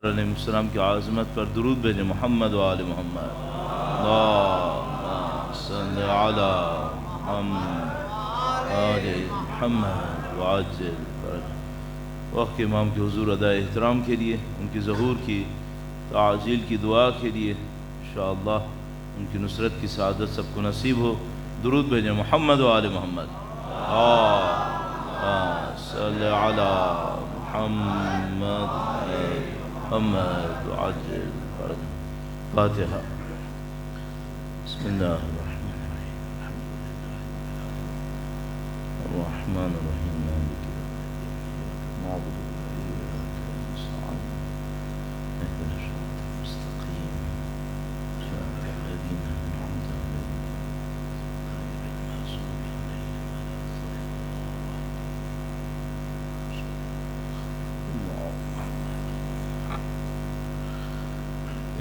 علیہ السلام کی عظمت پر درود بھیجیں محمد و آل محمد اللہم صلی علی محمد آل محمد وعجل فرج۔ وقت کے امام کے حضور ادائے احترام کے لیے، ان کی ظہور کی تعجیل کی دعا کے لیے انشاءاللہ ان کی نصرت کی سعادت سب کو نصیب ہو۔ درود بھیجیں محمد و آل محمد صلی علی محمد محمد وعجل فرج۔ فاتحہ۔ بسم اللہ الرحمن الرحیم الرحمن الرحیم مالک یوم الدین إياك نعبد وإياك نستعين اهدنا الصراط المستقيم صراط الذين أنعمت عليهم غير المغضوب عليهم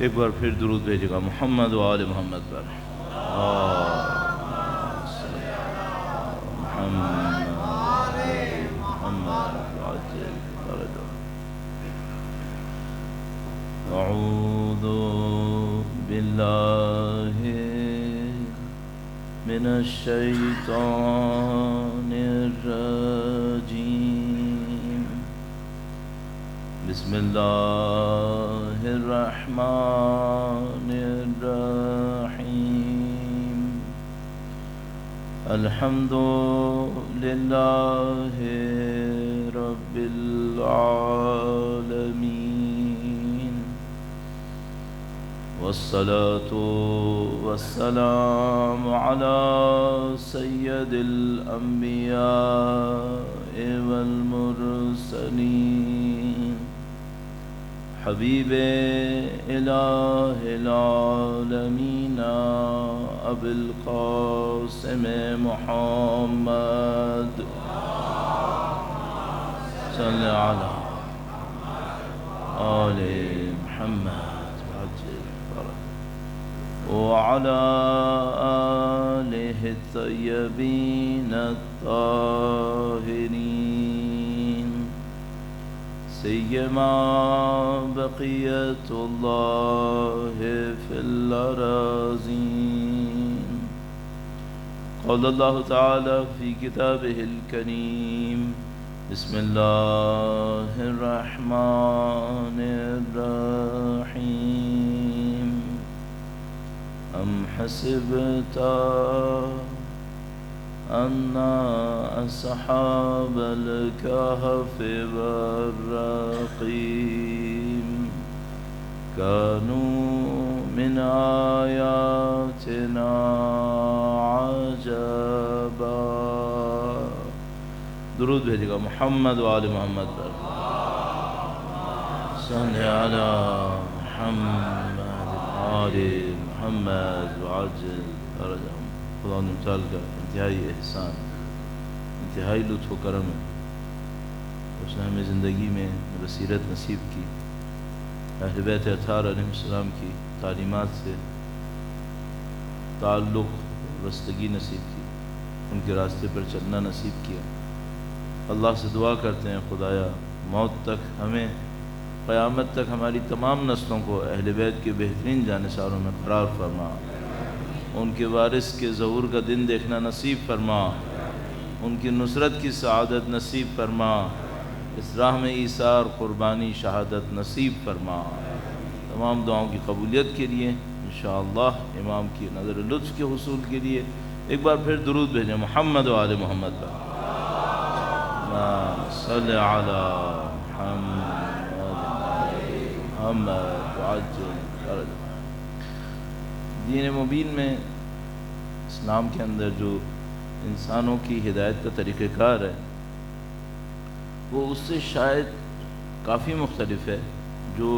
ایک بار پھر درود بھیجے گا محمد و آل محمد پر۔ محمد وعجل فرجه۔ أعوذ بالله من الشيطان الرجيم بسم الله الرحمن الرحيم الحمد لله رب العالمين والصلاة والسلام على سيد الأنبياء والمرسلين حبیب الہ العالمین ابو القاسم محمد صلی علی آل محمد وعجل فرج وعلى آلہ الطیبین الطاہرین سیما بقیت اللہ فی الأراضین۔ قال اللہ تعالی فی کتابہ الکریم بسم اللہ الرحمن الرحیم ام حسبت أن أصحاب الكهف والرقيم كانوا من آياتنا عجبا۔ درود بھیجے گا محمد و آل محمد پر۔ صلی علی محمد آل محمد وعجل فرجهم۔ خدا تعالی کا انتہائی احسان، انتہائی لطف و کرم ہے، اس نے ہمیں زندگی میں بصیرت نصیب کی، اہل بیت اطہار علیہ السلام کی تعلیمات سے تعلق وابستگی نصیب کی، ان کے راستے پر چلنا نصیب کیا۔ اللہ سے دعا کرتے ہیں خدایا موت تک ہمیں، قیامت تک ہماری تمام نسلوں کو اہل بیت کے بہترین جانثاروں میں قرار فرما، ان کے وارث کے ظہور کا دن دیکھنا نصیب فرما، ان کی نصرت کی سعادت نصیب فرما، اس راہ میں ایثار قربانی شہادت نصیب فرما۔ تمام دعاؤں کی قبولیت کے لیے انشاءاللہ امام کی نظر لطف کے حصول کے لیے ایک بار پھر درود بھیجیں محمد و آل محمد پر۔ صلی علی محمد وعجل فرج۔ دین مبین میں، اسلام کے اندر جو انسانوں کی ہدایت کا طریقہ کار ہے وہ اس سے شاید کافی مختلف ہے جو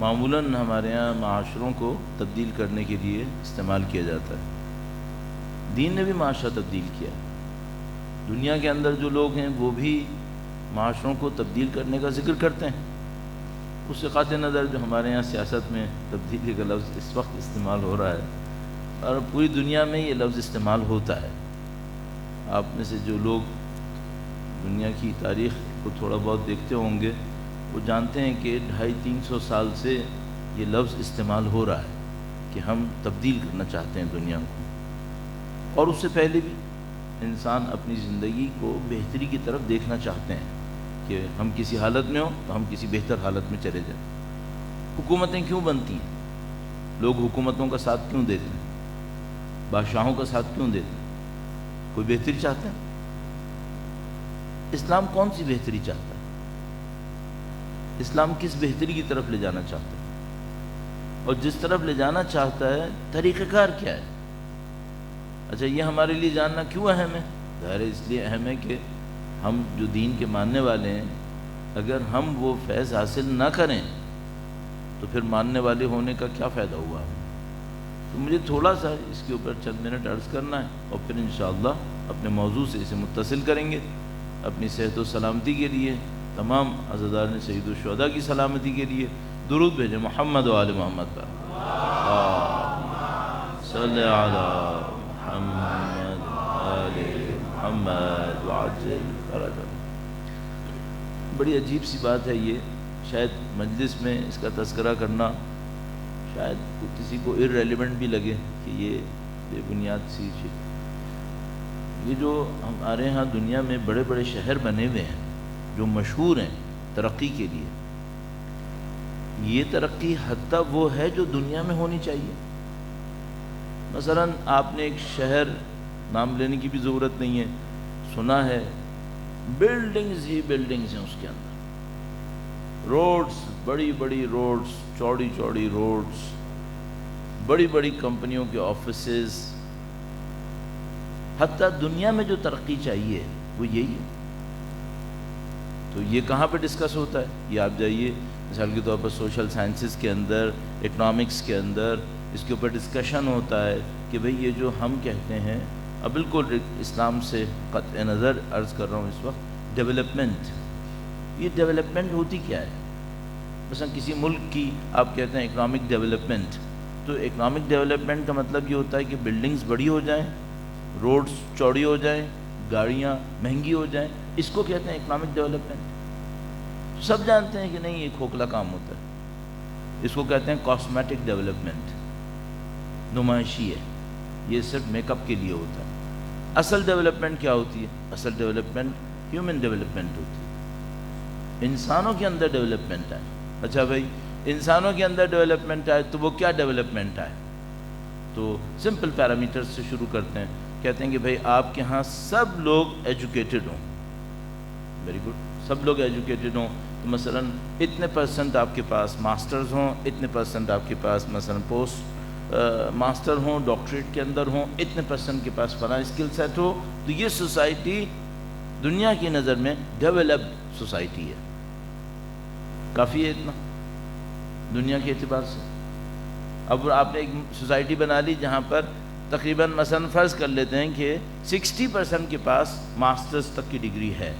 معمولاً ہمارے ہاں معاشروں کو تبدیل کرنے کے لیے استعمال کیا جاتا ہے۔ دین نے بھی معاشرہ تبدیل کیا ہے۔ دنیا کے اندر جو لوگ ہیں وہ بھی معاشروں کو تبدیل کرنے کا ذکر کرتے ہیں، اس سے قاطع نظر جو ہمارے ہاں سیاست میں تبدیلی کا لفظ اس وقت استعمال ہو رہا ہے اور پوری دنیا میں یہ لفظ استعمال ہوتا ہے۔ آپ میں سے جو لوگ دنیا کی تاریخ کو تھوڑا بہت دیکھتے ہوں گے وہ جانتے ہیں کہ 250-300 سال سے یہ لفظ استعمال ہو رہا ہے کہ ہم تبدیل کرنا چاہتے ہیں دنیا کو، اور اس سے پہلے بھی انسان اپنی زندگی کو بہتری کی طرف دیکھنا چاہتے ہیں کہ ہم کسی حالت میں ہوں تو ہم کسی بہتر حالت میں چلے جائیں۔ حکومتیں کیوں بنتی ہیں؟ لوگ حکومتوں کا ساتھ کیوں دیتے ہیں؟ بادشاہوں کا ساتھ کیوں دیتے ہیں؟ کوئی بہتری چاہتا ہے؟ اسلام کون سی بہتری چاہتا ہے؟ اسلام کس بہتری کی طرف لے جانا چاہتا ہے؟ اور جس طرف لے جانا چاہتا ہے طریقہ کار کیا ہے؟ اچھا، یہ ہمارے لیے جاننا کیوں اہم ہے؟ ظاہر اس لیے اہم ہے کہ ہم جو دین کے ماننے والے ہیں، اگر ہم وہ فیض حاصل نہ کریں تو پھر ماننے والے ہونے کا کیا فائدہ ہوا؟ تو مجھے تھوڑا سا اس کے اوپر چند منٹ عرض کرنا ہے، اور پھر انشاءاللہ اپنے موضوع سے اسے متصل کریں گے۔ اپنی صحت و سلامتی کے لیے، تمام عزادارِ سید الشہداء کی سلامتی کے لیے درود بھیجیں محمد و آل محمد پر۔ صلی علی محمد آل محمد وعجل فرجهم۔ بڑی عجیب سی بات ہے یہ، شاید مجلس میں اس کا تذکرہ کرنا شاید کسی کو irrelevant بھی لگے کہ یہ بے بنیاد سی چیز۔ یہ جو ہمارے ہاں دنیا میں بڑے بڑے شہر بنے ہوئے ہیں جو مشہور ہیں ترقی کے لیے، یہ ترقی حتیٰ وہ ہے جو دنیا میں ہونی چاہیے۔ مثلا آپ نے ایک شہر، نام لینے کی بھی ضرورت نہیں ہے، سنا ہے بلڈنگز ہی بلڈنگز ہیں اس کے اندر، روڈز، بڑی بڑی روڈز، چوڑی چوڑی روڈز، بڑی بڑی کمپنیوں کے آفیسز۔ حتیٰ دنیا میں جو ترقی چاہیے وہ یہی ہے۔ تو یہ کہاں پہ ڈسکس ہوتا ہے؟ یہ آپ جائیے مثال کے طور پر سوشل سائنسز کے اندر، اکنامکس کے اندر اس کے اوپر ڈسکشن ہوتا ہے کہ بھئی یہ جو ہم کہتے ہیں، اب بالکل اسلام سے قطع نظر عرض کر رہا ہوں اس وقت، ڈیولپمنٹ، یہ ڈیولپمنٹ ہوتی کیا ہے؟ مثلا کسی ملک کی آپ کہتے ہیں اکنامک ڈیولپمنٹ، تو اکنامک ڈیولپمنٹ کا مطلب یہ ہوتا ہے کہ بلڈنگز بڑی ہو جائیں، روڈز چوڑی ہو جائیں، گاڑیاں مہنگی ہو جائیں، اس کو کہتے ہیں اکنامک ڈیولپمنٹ۔ سب جانتے ہیں کہ نہیں، یہ کھوکھلا کام ہوتا ہے، اس کو کہتے ہیں کاسمیٹک ڈیولپمنٹ، نمائشی ہے، یہ صرف میک اپ کے لیے ہوتا ہے۔ اصل ڈیولپمنٹ کیا ہوتی ہے؟ اصل ڈیولپمنٹ ہیومن ڈیولپمنٹ ہوتی ہے، انسانوں کے اندر ڈیولپمنٹ ہے۔ اچھا بھائی، انسانوں کے اندر ڈیولپمنٹ ہے تو وہ کیا ڈیولپمنٹ ہے؟ تو سمپل پیرامیٹر سے شروع کرتے ہیں، کہتے ہیں کہ بھئی آپ کے ہاں سب لوگ ایجوکیٹڈ ہوں، ویری گڈ، سب لوگ ایجوکیٹڈ ہوں، تو مثلا اتنے پرسنٹ آپ کے پاس ماسٹرز ہوں، اتنے پرسنٹ آپ کے پاس مثلا پوسٹ ماسٹر ہوں، ڈاکٹریٹ کے اندر ہوں، اتنے پرسنٹ کے پاس فلاں اسکل سیٹ ہو، تو یہ سوسائٹی دنیا کی نظر میں ڈیولپڈ سوسائٹی ہے۔ کافی ہے اتنا دنیا کے اعتبار سے۔ اب آپ نے ایک سوسائٹی بنا لی جہاں پر تقریباً مثلا فرض کر لیتے ہیں کہ 60% کے پاس ماسٹرز تک کی ڈگری ہے،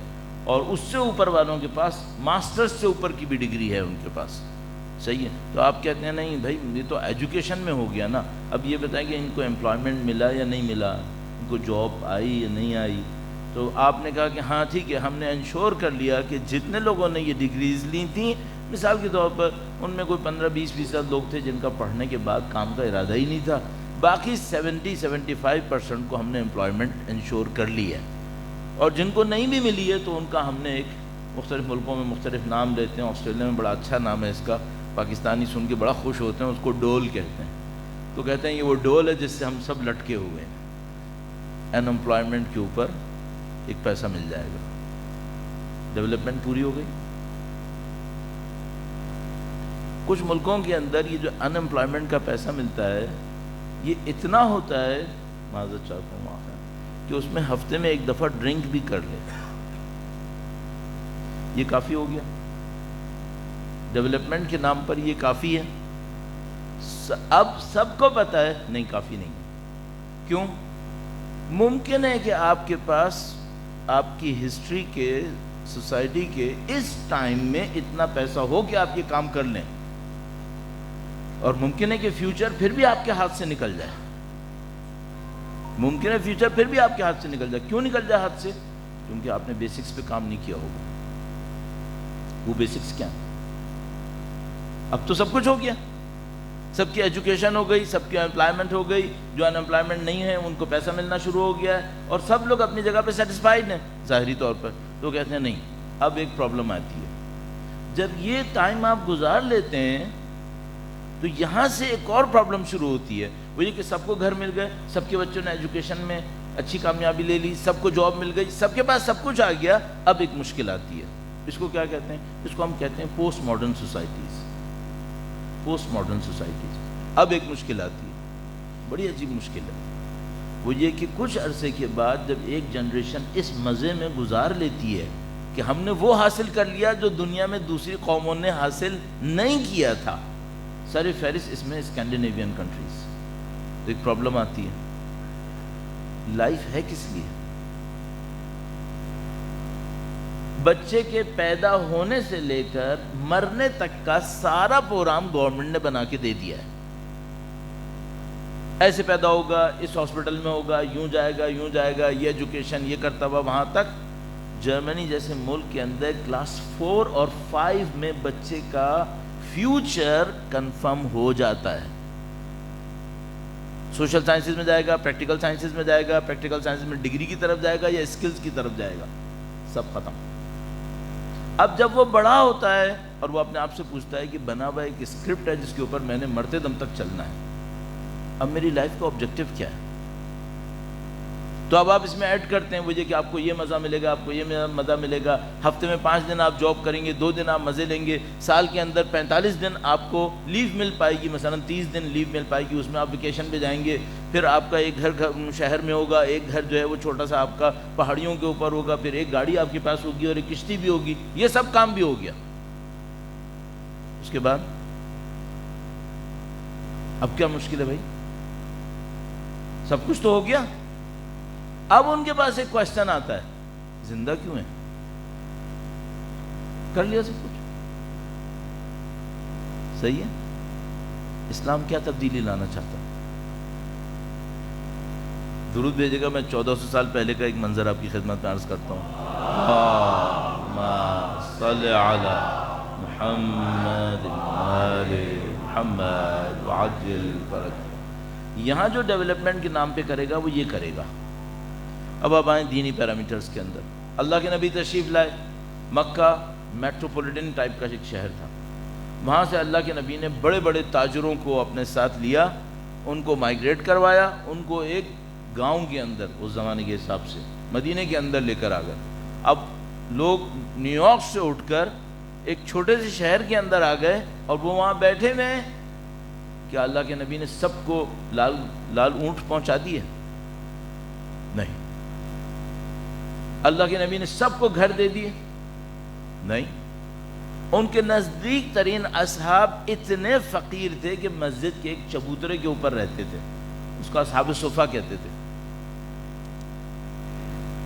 اور اس سے اوپر والوں کے پاس ماسٹرز سے اوپر کی بھی ڈگری ہے ان کے پاس، صحیح ہے؟ تو آپ کہتے ہیں نہیں بھائی یہ تو ایجوکیشن میں ہو گیا نا، اب یہ بتائیں کہ ان کو امپلائمنٹ ملا یا نہیں ملا، ان کو جاب آئی یا نہیں آئی؟ تو آپ نے کہا کہ ہاں ٹھیک ہے، ہم نے انشور کر لیا کہ جتنے لوگوں نے یہ ڈگریز لی تھیں، مثال کے طور پر ان میں کوئی 15-20% لوگ تھے جن کا پڑھنے کے بعد کام کا ارادہ ہی نہیں تھا، باقی 70-75% کو ہم نے امپلائمنٹ انشور کر لی ہے، اور جن کو نہیں بھی ملی ہے تو ان کا ہم نے ایک مختلف ملکوں میں مختلف نام لیتے ہیں، آسٹریلیا میں بڑا اچھا نام ہے اس کا، پاکستانی سن کے بڑا خوش ہوتے ہیں، اس کو ڈول کہتے ہیں، تو کہتے ہیں یہ وہ ڈول ہے جس سے ہم سب لٹکے ہوئے ہیں، ان امپلائمنٹ کے اوپر ایک پیسہ مل جائے گا، ڈیولپمنٹ پوری ہو گئی۔ کچھ ملکوں کے اندر یہ جو ان امپلائمنٹ کا پیسہ ملتا ہے یہ اتنا ہوتا ہے، معذرت چاہتا ہوں معاف ہے، کہ اس میں ہفتے میں ایک دفعہ ڈرنک بھی کر لے، یہ کافی ہو گیا؟ ڈیولپمنٹ کے نام پر یہ کافی ہے؟ اب سب کو پتا ہے نہیں، کافی نہیں۔ کیوں؟ ممکن ہے کہ آپ کے پاس آپ کی ہسٹری کے، سوسائٹی کے اس ٹائم میں اتنا پیسہ ہو کہ آپ یہ کام کر لیں، اور ممکن ہے کہ فیوچر پھر بھی آپ کے ہاتھ سے نکل جائے، ممکن ہے فیوچر پھر بھی آپ کے ہاتھ سے نکل جائے۔ کیوں نکل جائے ہاتھ سے؟ کیونکہ آپ نے بیسکس پہ کام نہیں کیا ہوگا۔ وہ بیسکس کیا ہیں؟ اب تو سب کچھ ہو گیا، سب کی ایجوکیشن ہو گئی، سب کی امپلائمنٹ ہو گئی، جو ان امپلائمنٹ نہیں ہے ان کو پیسہ ملنا شروع ہو گیا ہے، اور سب لوگ اپنی جگہ پہ سیٹسفائیڈ ہیں ظاہری طور پر. تو کہتے ہیں نہیں، اب ایک پرابلم آتی ہے. جب یہ ٹائم آپ گزار لیتے ہیں تو یہاں سے ایک اور پرابلم شروع ہوتی ہے. وہ یہ کہ سب کو گھر مل گئے، سب کے بچوں نے ایجوکیشن میں اچھی کامیابی لے لی، سب کو جاب مل گئی، سب کے پاس سب کچھ آ گیا. اب ایک مشکل آتی ہے. اس کو کیا کہتے ہیں؟ اس کو ہم کہتے ہیں post modern societies. Post modern societies. اب ایک مشکل آتی ہے، بڑی عجیب مشکل ہے. وہ یہ کہ کچھ عرصے کے بعد جب ایک جنریشن اس مزے میں گزار لیتی ہے کہ ہم نے وہ حاصل کر لیا جو دنیا میں دوسری قوموں نے حاصل نہیں کیا تھا، سر فہرست اس میں اسکینڈینیوین کنٹریز، تو ایک پرابلم آتی ہے. لائف ہے کس لیے؟ بچے کے پیدا ہونے سے لے کر مرنے تک کا سارا پروگرام گورنمنٹ نے بنا کے دے دیا ہے. ایسے پیدا ہوگا، اس ہاسپٹل میں ہوگا، یوں جائے گا، یوں جائے گا، یہ ایجوکیشن یہ کرتا ہوا وہاں تک. جرمنی جیسے ملک کے اندر کلاس 4 اور 5 میں بچے کا فیوچر کنفرم ہو جاتا ہے. سوشل سائنسز میں جائے گا، پریکٹیکل سائنسز میں جائے گا، پریکٹیکل سائنسز میں ڈگری کی طرف جائے گا یا اسکلز کی طرف جائے گا، سب ختم. اب جب وہ بڑا ہوتا ہے اور وہ اپنے آپ سے پوچھتا ہے کہ بنا ہوا ایک اسکرپٹ ہے جس کے اوپر میں نے مرتے دم تک چلنا ہے، اب میری لائف کا آبجیکٹو کیا ہے؟ تو اب آپ اس میں ایڈ کرتے ہیں وہ یہ کہ آپ کو یہ مزہ ملے گا، آپ کو یہ مزہ ملے گا، ہفتے میں 5 دن آپ جاب کریں گے، 2 دن آپ مزے لیں گے، سال کے اندر 45 دن آپ کو لیو مل پائے گی، مثلا 30 دن لیو مل پائے گی، اس میں آپ ویکیشن پہ جائیں گے. پھر آپ کا ایک گھر شہر میں ہوگا، ایک گھر جو ہے وہ چھوٹا سا آپ کا پہاڑیوں کے اوپر ہوگا، پھر ایک گاڑی آپ کے پاس ہوگی اور ایک کشتی بھی ہوگی. یہ سب کام بھی ہو گیا. اس کے بعد اب کیا مشکل ہے بھائی؟ سب کچھ تو ہو گیا. اب ان کے پاس ایک کوشچن آتا ہے، زندہ کیوں ہے؟ کر لیا سب کچھ، صحیح ہے. اسلام کیا تبدیلی لانا چاہتا ہے؟ درود بھیجے گا. میں 1400 سال پہلے کا ایک منظر آپ کی خدمت میں عرض کرتا ہوں. اللہم صلی علی محمد آل محمد وعجل فرج. یہاں جو ڈیولپمنٹ کے نام پہ کرے گا وہ یہ کرے گا. اب آپ آئیں دینی پیرامیٹرز کے اندر. اللہ کے نبی تشریف لائے. مکہ میٹروپولیٹن ٹائپ کا ایک شہر تھا. وہاں سے اللہ کے نبی نے بڑے بڑے تاجروں کو اپنے ساتھ لیا، ان کو مائیگریٹ کروایا، ان کو ایک گاؤں کے اندر اس زمانے کے حساب سے مدینے کے اندر لے کر آ گئے. اب لوگ نیو یارک سے اٹھ کر ایک چھوٹے سے شہر کے اندر آ گئے اور وہ وہاں بیٹھے ہوئے. کیا اللہ کے نبی نے سب کو لال اونٹ پہنچا دیے؟ نہیں. اللہ کے نبی نے سب کو گھر دے دیے؟ نہیں. ان کے نزدیک ترین اصحاب اتنے فقیر تھے کہ مسجد کے ایک چبوترے کے اوپر رہتے تھے، اس کو اصحاب صفہ کہتے تھے.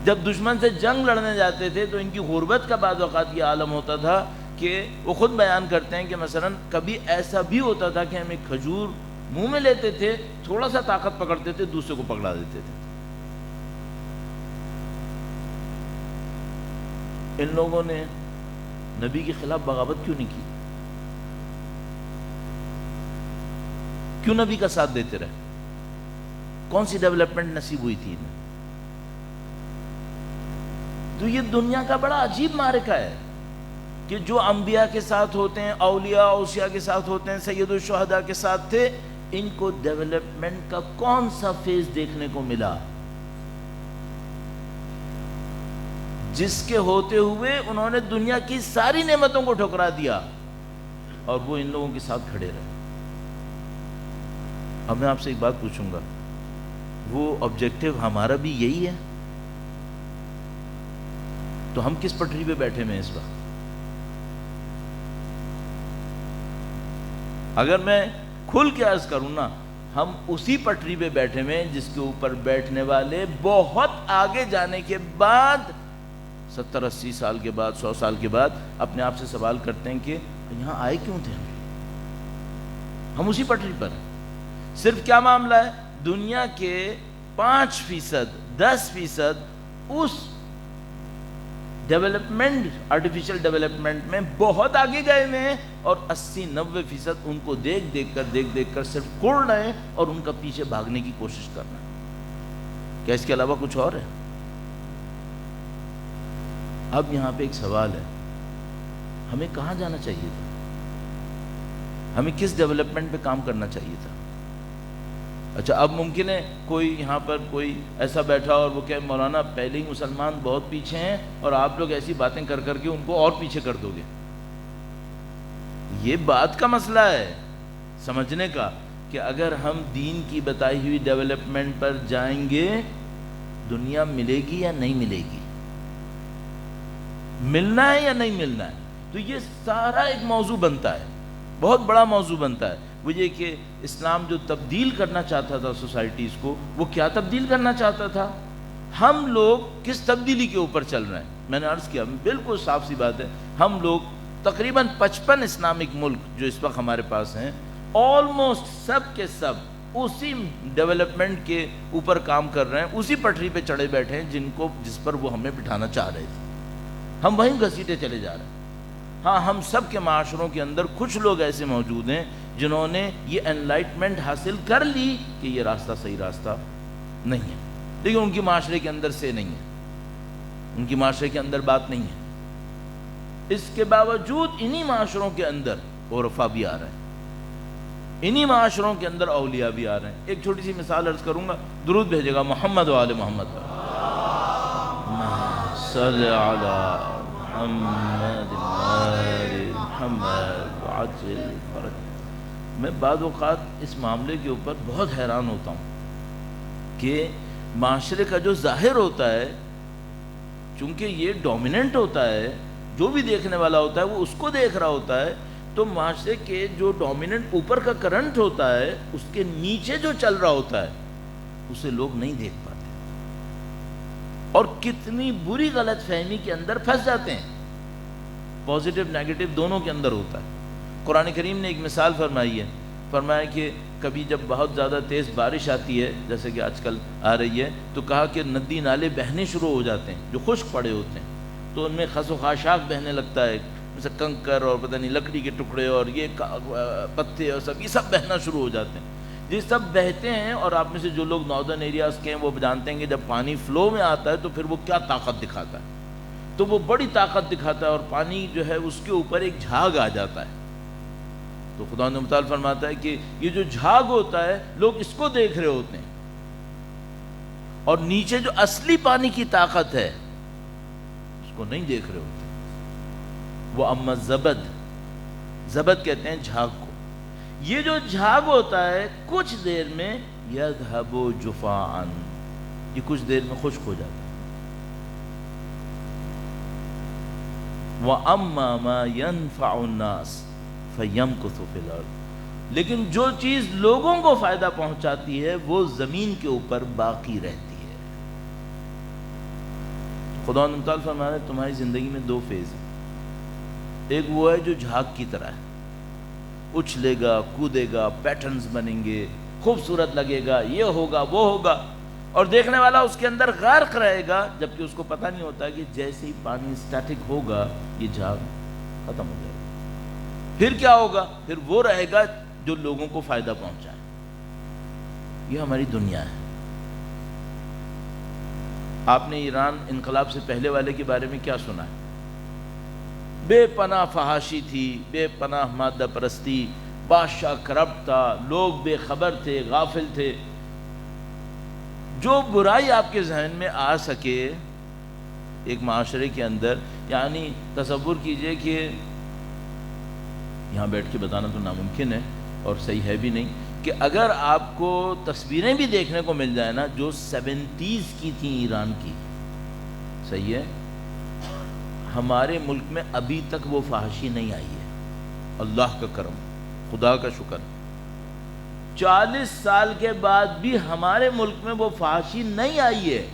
جب دشمن سے جنگ لڑنے جاتے تھے تو ان کی غربت کا بعض اوقات یہ عالم ہوتا تھا کہ وہ خود بیان کرتے ہیں کہ مثلا کبھی ایسا بھی ہوتا تھا کہ ہم ایک کھجور منہ میں لیتے تھے، تھوڑا سا طاقت پکڑتے تھے، دوسرے کو پکڑا دیتے تھے. ان لوگوں نے نبی کے خلاف بغاوت کیوں نہیں کی؟ کیوں نبی کا ساتھ دیتے رہے؟ کون سی ڈیولپمنٹ نصیب ہوئی تھی انہیں؟ تو یہ دنیا کا بڑا عجیب معرکہ ہے کہ جو انبیاء کے ساتھ ہوتے ہیں، اولیاء اوصیاء کے ساتھ ہوتے ہیں، سید الشہداء کے ساتھ تھے، ان کو ڈیولپمنٹ کا کون سا فیز دیکھنے کو ملا جس کے ہوتے ہوئے انہوں نے دنیا کی ساری نعمتوں کو ٹھکرا دیا اور وہ ان لوگوں کے ساتھ کھڑے رہے؟ اب میں آپ سے ایک بات پوچھوں گا، وہ آبجیکٹو ہمارا بھی یہی ہے؟ تو ہم کس پٹری پہ بیٹھے ہوئے ہیں اس وقت؟ اگر میں کھل کے عرض کروں نا، ہم اسی پٹری پہ بیٹھے ہوئے ہیں جس کے اوپر بیٹھنے والے بہت آگے جانے کے بعد 70-80 سال کے بعد، 100 سال کے بعد اپنے آپ سے سوال کرتے ہیں کہ یہاں آئے کیوں تھے ہم اسی پٹری پر ہیں. صرف کیا معاملہ ہے؟ دنیا کے 5%، 10% اس ڈیولپمنٹ، آرٹیفیشل ڈیولپمنٹ میں بہت آگے گئے ہوئے ہیں، اور 80-90% ان کو دیکھ دیکھ کر صرف کوڑ رہے ہیں اور ان کا پیچھے بھاگنے کی کوشش کر رہے ہیں۔ کیا اس کے علاوہ کچھ اور ہے؟ اب یہاں پہ ایک سوال ہے، ہمیں کہاں جانا چاہیے تھا؟ ہمیں کس ڈیولپمنٹ پہ کام کرنا چاہیے تھا؟ اچھا، اب ممکن ہے کوئی یہاں پر کوئی ایسا بیٹھا اور وہ کہے مولانا پہلے ہی مسلمان بہت پیچھے ہیں اور آپ لوگ ایسی باتیں کر کے ان کو اور پیچھے کر دو گے۔ یہ بات کا مسئلہ ہے سمجھنے کا کہ اگر ہم دین کی بتائی ہوئی ڈیولپمنٹ پر جائیں گے، دنیا ملے گی یا نہیں ملے گی، ملنا ہے یا نہیں ملنا ہے؟ تو یہ سارا ایک موضوع بنتا ہے، بہت بڑا موضوع بنتا ہے۔ وہ یہ کہ اسلام جو تبدیل کرنا چاہتا تھا سوسائٹیز کو، وہ کیا تبدیل کرنا چاہتا تھا؟ ہم لوگ کس تبدیلی کے اوپر چل رہے ہیں؟ میں نے عرض کیا بالکل صاف سی بات ہے، ہم لوگ تقریباً 55 اسلامک ملک جو اس وقت ہمارے پاس ہیں، آلموسٹ سب کے سب اسی ڈیولپمنٹ کے اوپر کام کر رہے ہیں، اسی پٹری پہ چڑھے بیٹھے ہیں جس پر وہ ہمیں بٹھانا چاہ رہے تھے، ہم وہیں گھسیٹے چلے جا رہے ہیں۔ ہاں، ہم سب کے معاشروں کے اندر کچھ لوگ ایسے موجود ہیں جنہوں نے یہ انلائٹمنٹ حاصل کر لی کہ یہ راستہ صحیح راستہ نہیں ہے، لیکن ان کی معاشرے کے اندر سے نہیں ہے، ان کی معاشرے کے اندر بات نہیں ہے۔ اس کے باوجود انہی معاشروں کے اندر عرفا بھی آ رہے ہیں، انہی معاشروں کے اندر اولیاء بھی آ رہے ہیں۔ ایک چھوٹی سی مثال عرض کروں گا، درود بھیجے گا محمد و آل محمد، صلی علی محمد محمد عجل فرج۔ میں بعض اوقات اس معاملے کے اوپر بہت حیران ہوتا ہوں کہ معاشرے کا جو ظاہر ہوتا ہے، چونکہ یہ ڈومیننٹ ہوتا ہے، جو بھی دیکھنے والا ہوتا ہے وہ اس کو دیکھ رہا ہوتا ہے، تو معاشرے کے جو ڈومیننٹ اوپر کا کرنٹ ہوتا ہے، اس کے نیچے جو چل رہا ہوتا ہے اسے لوگ نہیں دیکھ پاتے، اور کتنی بری غلط فہمی کے اندر پھنس جاتے ہیں۔ پازیٹیو نیگیٹو دونوں کے اندر ہوتا ہے۔ قرآن کریم نے ایک مثال فرمائی ہے، فرمایا کہ کبھی جب بہت زیادہ تیز بارش آتی ہے، جیسے کہ آج کل آ رہی ہے، تو کہا کہ ندی نالے بہنے شروع ہو جاتے ہیں جو خشک پڑے ہوتے ہیں، تو ان میں خس و خاشاک بہنے لگتا ہے، جیسے کنکر اور پتہ نہیں لکڑی کے ٹکڑے اور یہ پتے اور سب، یہ سب بہنا شروع ہو جاتے ہیں۔ یہ سب بہتے ہیں، اور آپ میں سے جو لوگ ناردرن ایریاز کے ہیں وہ جانتے ہیں کہ جب پانی فلو میں آتا ہے تو پھر وہ کیا طاقت دکھاتا ہے، تو وہ بڑی طاقت دکھاتا ہے، اور پانی جو ہے اس کے اوپر ایک جھاگ آ جاتا ہے۔ تو خدا نے متعال فرماتا ہے کہ یہ جو جھاگ ہوتا ہے لوگ اس کو دیکھ رہے ہوتے ہیں، اور نیچے جو اصلی پانی کی طاقت ہے اس کو نہیں دیکھ رہے ہوتے۔ وہ اما زبد کہتے ہیں جھاگ کو۔ یہ جو جھاگ ہوتا ہے کچھ دیر میں یذهب جفاءً، یہ کچھ دیر میں خشک ہو جاتا ہے۔ وَأَمَّا مَا يَنْفَعُ النَّاسِ فَيَمْكُثُ فِي الْأَرْضِ، لیکن جو چیز لوگوں کو فائدہ پہنچاتی ہے وہ زمین کے اوپر باقی رہتی ہے۔ خدا نے تعالیٰ فرما رہا ہے تمہاری زندگی میں دو فیز ہیں، ایک وہ ہے جو جھاگ کی طرح ہے، اچھلے گا، کودے گا، پیٹرنز بنیں گے، خوبصورت لگے گا، یہ ہوگا وہ ہوگا، اور دیکھنے والا اس کے اندر غرق رہے گا، جبکہ اس کو پتہ نہیں ہوتا کہ جیسے ہی پانی اسٹیٹک ہوگا یہ جھاگ ختم ہو جائے گا۔ پھر کیا ہوگا؟ پھر وہ رہے گا جو لوگوں کو فائدہ پہنچائے۔ یہ ہماری دنیا ہے۔ آپ نے ایران انقلاب سے پہلے والے کے بارے میں کیا سنا ہے؟ بے پناہ فحاشی تھی، بے پناہ مادہ پرستی، بادشاہ کرپٹ تھا، لوگ بے خبر تھے، غافل تھے۔ جو برائی آپ کے ذہن میں آ سکے ایک معاشرے کے اندر، یعنی تصور کیجئے کہ یہاں بیٹھ کے بتانا تو ناممکن ہے اور صحیح ہے بھی نہیں، کہ اگر آپ کو تصویریں بھی دیکھنے کو مل جائے نا جو 70s کی تھیں ایران کی، صحیح ہے، ہمارے ملک میں ابھی تک وہ فحاشی نہیں آئی ہے۔ اللہ کا کرم، خدا کا شکر، 40 سال کے بعد بھی ہمارے ملک میں وہ فحاشی نہیں آئی ہے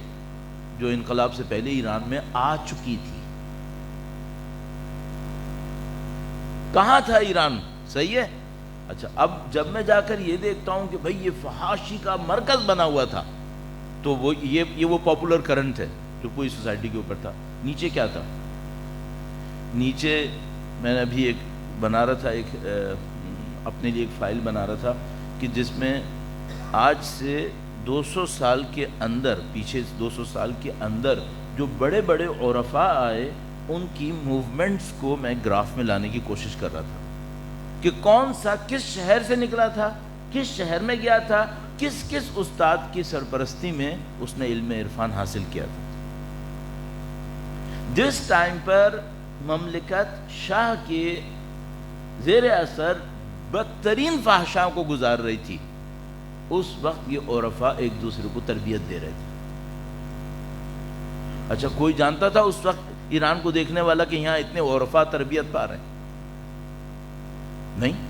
جو انقلاب سے پہلے ایران میں آ چکی تھی۔ کہاں تھا ایران؟ صحیح ہے۔ اچھا، اب جب میں جا کر یہ دیکھتا ہوں کہ بھئی یہ فحاشی کا مرکز بنا ہوا تھا، تو وہ یہ پاپولر کرنٹ ہے جو پوری سوسائٹی کے اوپر تھا، نیچے کیا تھا؟ نیچے میں نے ابھی ایک بنا رہا تھا، ایک اپنے لیے ایک فائل بنا رہا تھا کہ جس میں آج سے 200 سال کے اندر، پیچھے 200 سال کے اندر جو بڑے بڑے عرفاء آئے ان کی موومنٹس کو میں گراف میں لانے کی کوشش کر رہا تھا کہ کون سا کس شہر سے نکلا تھا، کس شہر میں گیا تھا، کس کس استاد کی سرپرستی میں اس نے علم عرفان حاصل کیا تھا۔ جس ٹائم پر مملکت شاہ کے زیر اثر بدترین فحشاؤں کو گزار رہی تھی، اس وقت یہ عرفاء ایک دوسرے کو تربیت دے رہے تھے۔ اچھا کوئی جانتا تھا اس وقت ایران کو دیکھنے والا کہ یہاں اتنے عرفاء تربیت پا رہے ہیں؟ نہیں۔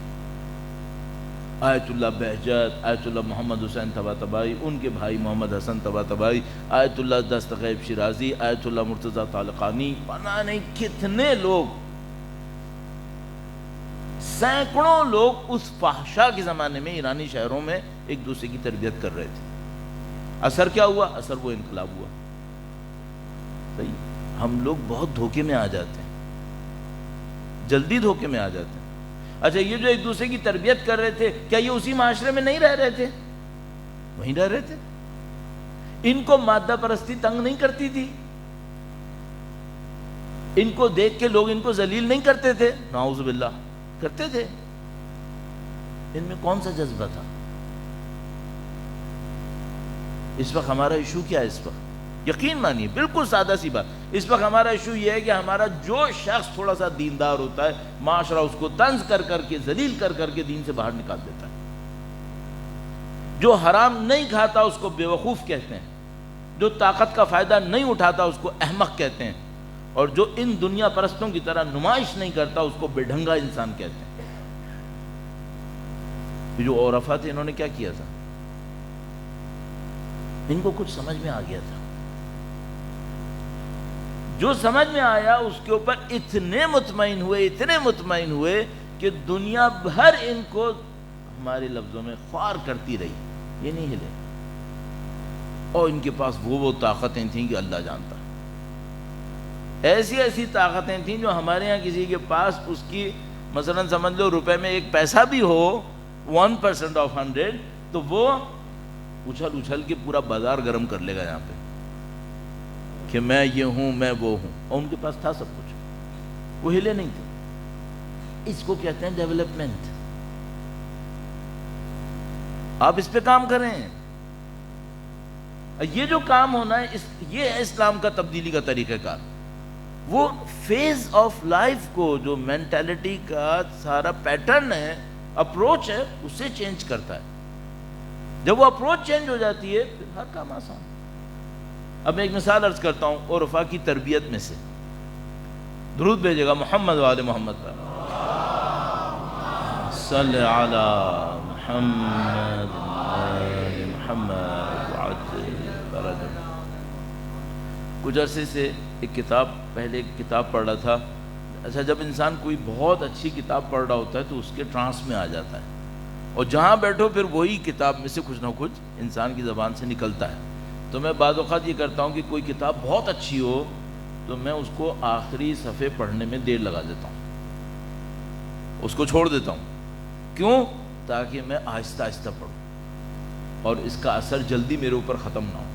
آیت اللہ بہجت، آیت اللہ محمد حسین طباطبائی، ان کے بھائی محمد حسن طباطبائی، آیت اللہ دستغیب شیرازی، آیت اللہ مرتضیٰ طالقانی، پتہ نہیں کتنے لوگ، سینکڑوں لوگ اس فحشا کے زمانے میں ایرانی شہروں میں ایک دوسرے کی تربیت کر رہے تھے۔ اثر کیا ہوا؟ اثر وہ انقلاب ہوا۔ صحیح، ہم لوگ بہت دھوکے میں آ جاتے ہیں، جلدی دھوکے میں آ جاتے ہیں۔ اچھا یہ جو ایک دوسرے کی تربیت کر رہے تھے، کیا یہ اسی معاشرے میں نہیں رہ رہے تھے؟ وہیں رہ رہے تھے۔ ان کو مادہ پرستی تنگ نہیں کرتی تھی؟ ان کو دیکھ کے لوگ ان کو ذلیل نہیں کرتے تھے؟ نعوذ باللہ کرتے تھے۔ ان میں کون سا جذبہ تھا؟ اس وقت ہمارا ایشو کیا ہے؟ اس وقت یقین مانیے بالکل سادہ سی بات، اس وقت ہمارا ایشو یہ ہے کہ ہمارا جو شخص تھوڑا سا دیندار ہوتا ہے، معاشرہ اس کو طنز کر کر کے، ذلیل کر کر کے دین سے باہر نکال دیتا ہے۔ جو حرام نہیں کھاتا اس کو بیوقوف کہتے ہیں، جو طاقت کا فائدہ نہیں اٹھاتا اس کو احمق کہتے ہیں، اور جو ان دنیا پرستوں کی طرح نمائش نہیں کرتا اس کو بے ڈھنگا انسان کہتے ہیں۔ یہ جو عرفاء تھے انہوں نے کیا کیا تھا؟ ان کو کچھ سمجھ میں آ گیا تھا، جو سمجھ میں آیا اس کے اوپر اتنے مطمئن ہوئے کہ دنیا بھر ان کو ہمارے لفظوں میں خوار کرتی رہی، یہ نہیں ہلے، اور ان کے پاس وہ طاقتیں تھیں کہ اللہ جانتا، ایسی طاقتیں تھیں جو ہمارے ہاں کسی کے پاس اس کی مثلا سمجھ لو روپے میں 1 پیسہ بھی ہو 1% آف 100 تو وہ اچھل کے پورا بازار گرم کر لے گا یہاں پہ کہ میں یہ ہوں، میں وہ ہوں، اور ان کے پاس تھا سب کچھ، وہ ہلے نہیں تھے۔ اس کو کہتے ہیں ڈیولپمنٹ۔ آپ اس پہ کام کریں، یہ جو کام ہونا ہے یہ ہے اسلام کا تبدیلی کا طریقہ کار۔ وہ فیز آف لائف کو، جو مینٹالٹی کا سارا پیٹرن ہے، اپروچ ہے، اسے چینج کرتا ہے۔ جب وہ اپروچ چینج ہو جاتی ہے پھر ہر کام آسان۔ اب میں ایک مثال عرض کرتا ہوں عرفاء کی تربیت میں سے، درود بھیجے گا محمد وآل محمد پر، صلی علی محمد آل محمد وعجل فرجہ۔ کچھ عرصے سے پہلے ایک کتاب پڑھ رہا تھا۔ اچھا جب انسان کوئی بہت اچھی کتاب پڑھ رہا ہوتا ہے تو اس کے ٹرانس میں آ جاتا ہے، اور جہاں بیٹھو پھر وہی کتاب میں سے کچھ نہ کچھ انسان کی زبان سے نکلتا ہے۔ تو میں بعض اوقات یہ کرتا ہوں کہ کوئی کتاب بہت اچھی ہو تو میں اس کو آخری صفحے پڑھنے میں دیر لگا دیتا ہوں، اس کو چھوڑ دیتا ہوں۔ کیوں؟ تاکہ میں آہستہ آہستہ پڑھوں اور اس کا اثر جلدی میرے اوپر ختم نہ ہو۔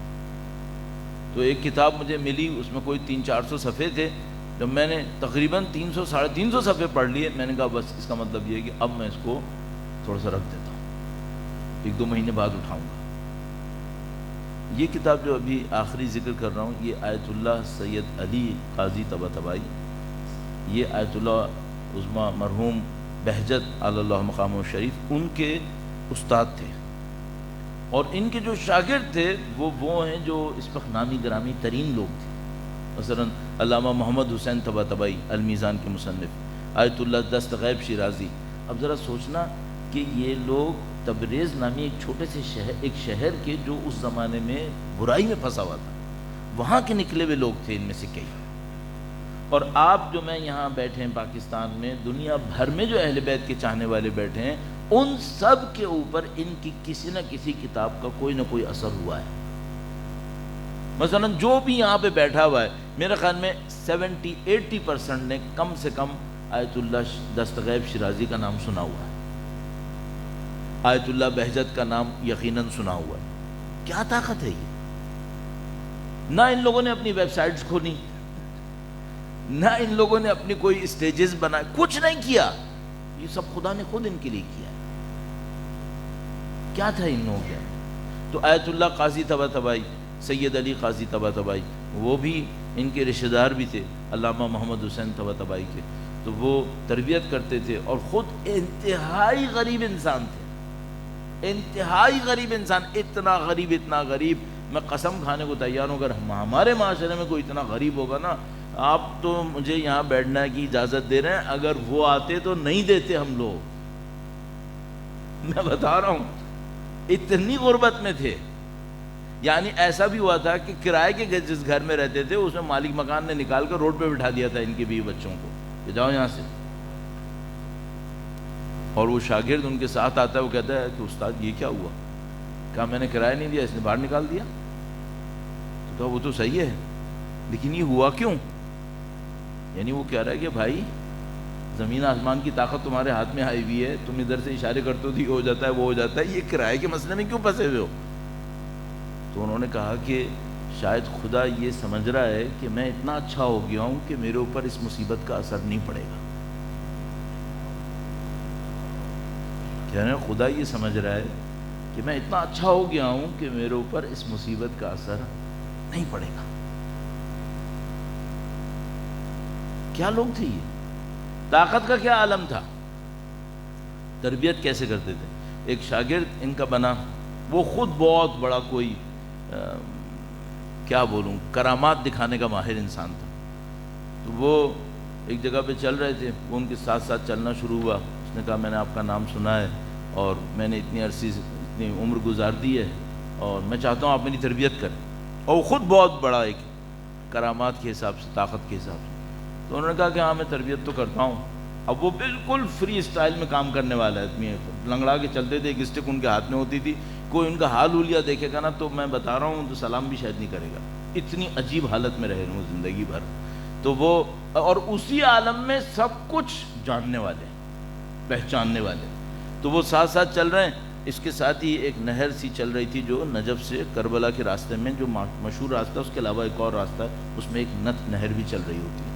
تو ایک کتاب مجھے ملی، اس میں کوئی 300-400 صفحے تھے۔ جب میں نے تقریباً 300-350 صفحے پڑھ لیے، میں نے کہا بس اس کا مطلب یہ ہے کہ اب میں اس کو تھوڑا سا رکھ دیتا ہوں، 1-2 مہینے بعد اٹھاؤں گا۔ یہ کتاب جو ابھی آخری ذکر کر رہا ہوں، یہ آیت اللہ سید علی قاضی طباطبائی، یہ آیت اللہ عظمیٰ مرحوم بہجت علی اللہ مقامہ شریف، ان کے استاد تھے، اور ان کے جو شاگرد تھے وہ ہیں جو اس وقت نامی گرامی ترین لوگ تھے۔ مثلا علامہ محمد حسین طباطبائی المیزان کے مصنف، آیت اللہ دستغیب شیرازی۔ اب ذرا سوچنا کہ یہ لوگ تبریز نامی ایک چھوٹے سے شہر کے، جو اس زمانے میں برائی میں پھنسا ہوا تھا، وہاں کے نکلے ہوئے لوگ تھے ان میں سے کئی۔ اور آپ جو میں یہاں بیٹھے ہیں پاکستان میں، دنیا بھر میں جو اہل بیت کے چاہنے والے بیٹھے ہیں، ان سب کے اوپر ان کی کسی نہ کسی کتاب کا کوئی نہ کوئی اثر ہوا ہے۔ مثلا جو بھی یہاں پہ بیٹھا ہوا ہے، میرے خیال میں 70-80% نے کم سے کم آیت اللہ دستغیب شیرازی کا نام سنا ہوا ہے، آیت اللہ بہجت کا نام یقیناً سنا ہوا ہے۔ کیا طاقت ہے یہ؟ نہ ان لوگوں نے اپنی ویب سائٹس کھولی، نہ ان لوگوں نے اپنی کوئی اسٹیجز بنائے، کچھ نہیں کیا، یہ سب خدا نے خود ان کے لیے کیا ہے۔ کیا تھا ان لوگوں کے؟ تو آیت اللہ قاضی طباطبائی، سید علی قاضی طباطبائی، وہ بھی ان کے رشتہ دار بھی تھے علامہ محمد حسین طباطبائی کے، تو وہ تربیت کرتے تھے، اور خود انتہائی غریب انسان تھے، انتہائی غریب انسان، اتنا غریب، میں قسم کھانے کو تیار ہوں اگر ہمارے معاشرے میں کوئی اتنا غریب ہوگا نا، آپ تو مجھے یہاں بیٹھنے کی اجازت دے رہے ہیں، اگر وہ آتے تو نہیں دیتے ہم لوگ، میں بتا رہا ہوں، اتنی غربت میں تھے۔ یعنی ایسا بھی ہوا تھا کہ کرائے کے جس گھر میں رہتے تھے اس میں مالک مکان نے نکال کر روڈ پہ بٹھا دیا تھا ان کے بیوی بچوں کو کہ جاؤ یہاں سے، اور وہ شاگرد ان کے ساتھ آتا ہے، وہ کہتا ہے کہ استاد یہ کیا ہوا؟ کہا میں نے کرایہ نہیں دیا، اس نے باہر نکال دیا۔ تو کہا وہ تو صحیح ہے لیکن یہ ہوا کیوں؟ یعنی وہ کہہ رہا ہے کہ بھائی زمین آسمان کی طاقت تمہارے ہاتھ میں آئی ہوئی ہے، تم ادھر سے اشارے کرتے ہو تو یہ ہو جاتا ہے وہ ہو جاتا ہے، یہ کرائے کے مسئلے میں کیوں پھنسے ہوئے ہو؟ تو انہوں نے کہا کہ شاید خدا یہ سمجھ رہا ہے کہ میں اتنا اچھا ہو گیا ہوں کہ میرے اوپر اس مصیبت کا اثر نہیں پڑے گا۔ کہہ رہے ہیں خدا یہ سمجھ رہا ہے کہ میں اتنا اچھا ہو گیا ہوں کہ میرے اوپر اس مصیبت کا اثر نہیں پڑے گا۔ کیا لوگ تھے یہ؟ طاقت کا کیا عالم تھا؟ تربیت کیسے کرتے تھے؟ ایک شاگرد ان کا بنا، وہ خود بہت بڑا کوئی کیا بولوں کرامات دکھانے کا ماہر انسان تھا۔ تو وہ ایک جگہ پہ چل رہے تھے، وہ ان کے ساتھ ساتھ چلنا شروع ہوا۔ اس نے کہا میں نے آپ کا نام سنا ہے اور میں نے اتنی عرصی اتنی عمر گزار دی ہے اور میں چاہتا ہوں آپ میری تربیت کریں، اور وہ خود بہت بڑا ایک کرامات کے حساب سے، طاقت کے حساب سے۔ تو انہوں نے کہا کہ ہاں میں تربیت تو کرتا ہوں۔ اب وہ بالکل فری اسٹائل میں کام کرنے والا ہے، لنگڑا کے چلتے تھے، ایک اسٹک ان کے ہاتھ میں ہوتی تھی، کوئی ان کا حال ہولیا دیکھے گا نا تو میں بتا رہا ہوں تو سلام بھی شاید نہیں کرے گا، اتنی عجیب حالت میں رہے وہ زندگی بھر۔ تو وہ اور اسی عالم میں سب کچھ جاننے والے، پہچاننے والے۔ تو وہ ساتھ ساتھ چل رہے ہیں، اس کے ساتھ ہی ایک نہر سی چل رہی تھی جو نجف سے کربلا کے راستے میں، جو مشہور راستہ، اس کے علاوہ ایک اور راستہ ہے، اس میں ایک نہر بھی چل رہی ہوتی ہے۔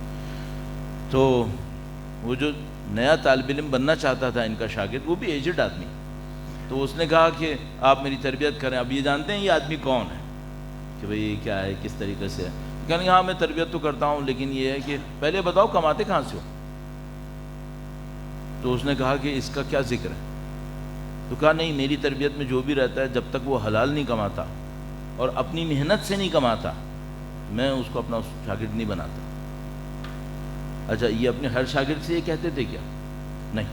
تو وہ جو نیا طالب علم بننا چاہتا تھا ان کا شاگرد، وہ بھی ایجڈ آدمی، تو اس نے کہا کہ آپ میری تربیت کریں۔ اب یہ جانتے ہیں یہ آدمی کون ہے، کہ بھئی یہ کیا ہے، کس طریقے سے ہے؟ کہنے کہ ہاں میں تربیت تو کرتا ہوں لیکن یہ ہے کہ پہلے بتاؤ کماتے کہاں سے ہو؟ تو اس نے کہا کہ اس کا کیا ذکر ہے؟ تو کہا نہیں، میری تربیت میں جو بھی رہتا ہے جب تک وہ حلال نہیں کماتا اور اپنی محنت سے نہیں کماتا میں اس کو اپنا شاگرد نہیں بناتا۔ اچھا یہ اپنے ہر شاگرد سے یہ کہتے تھے کیا؟ نہیں۔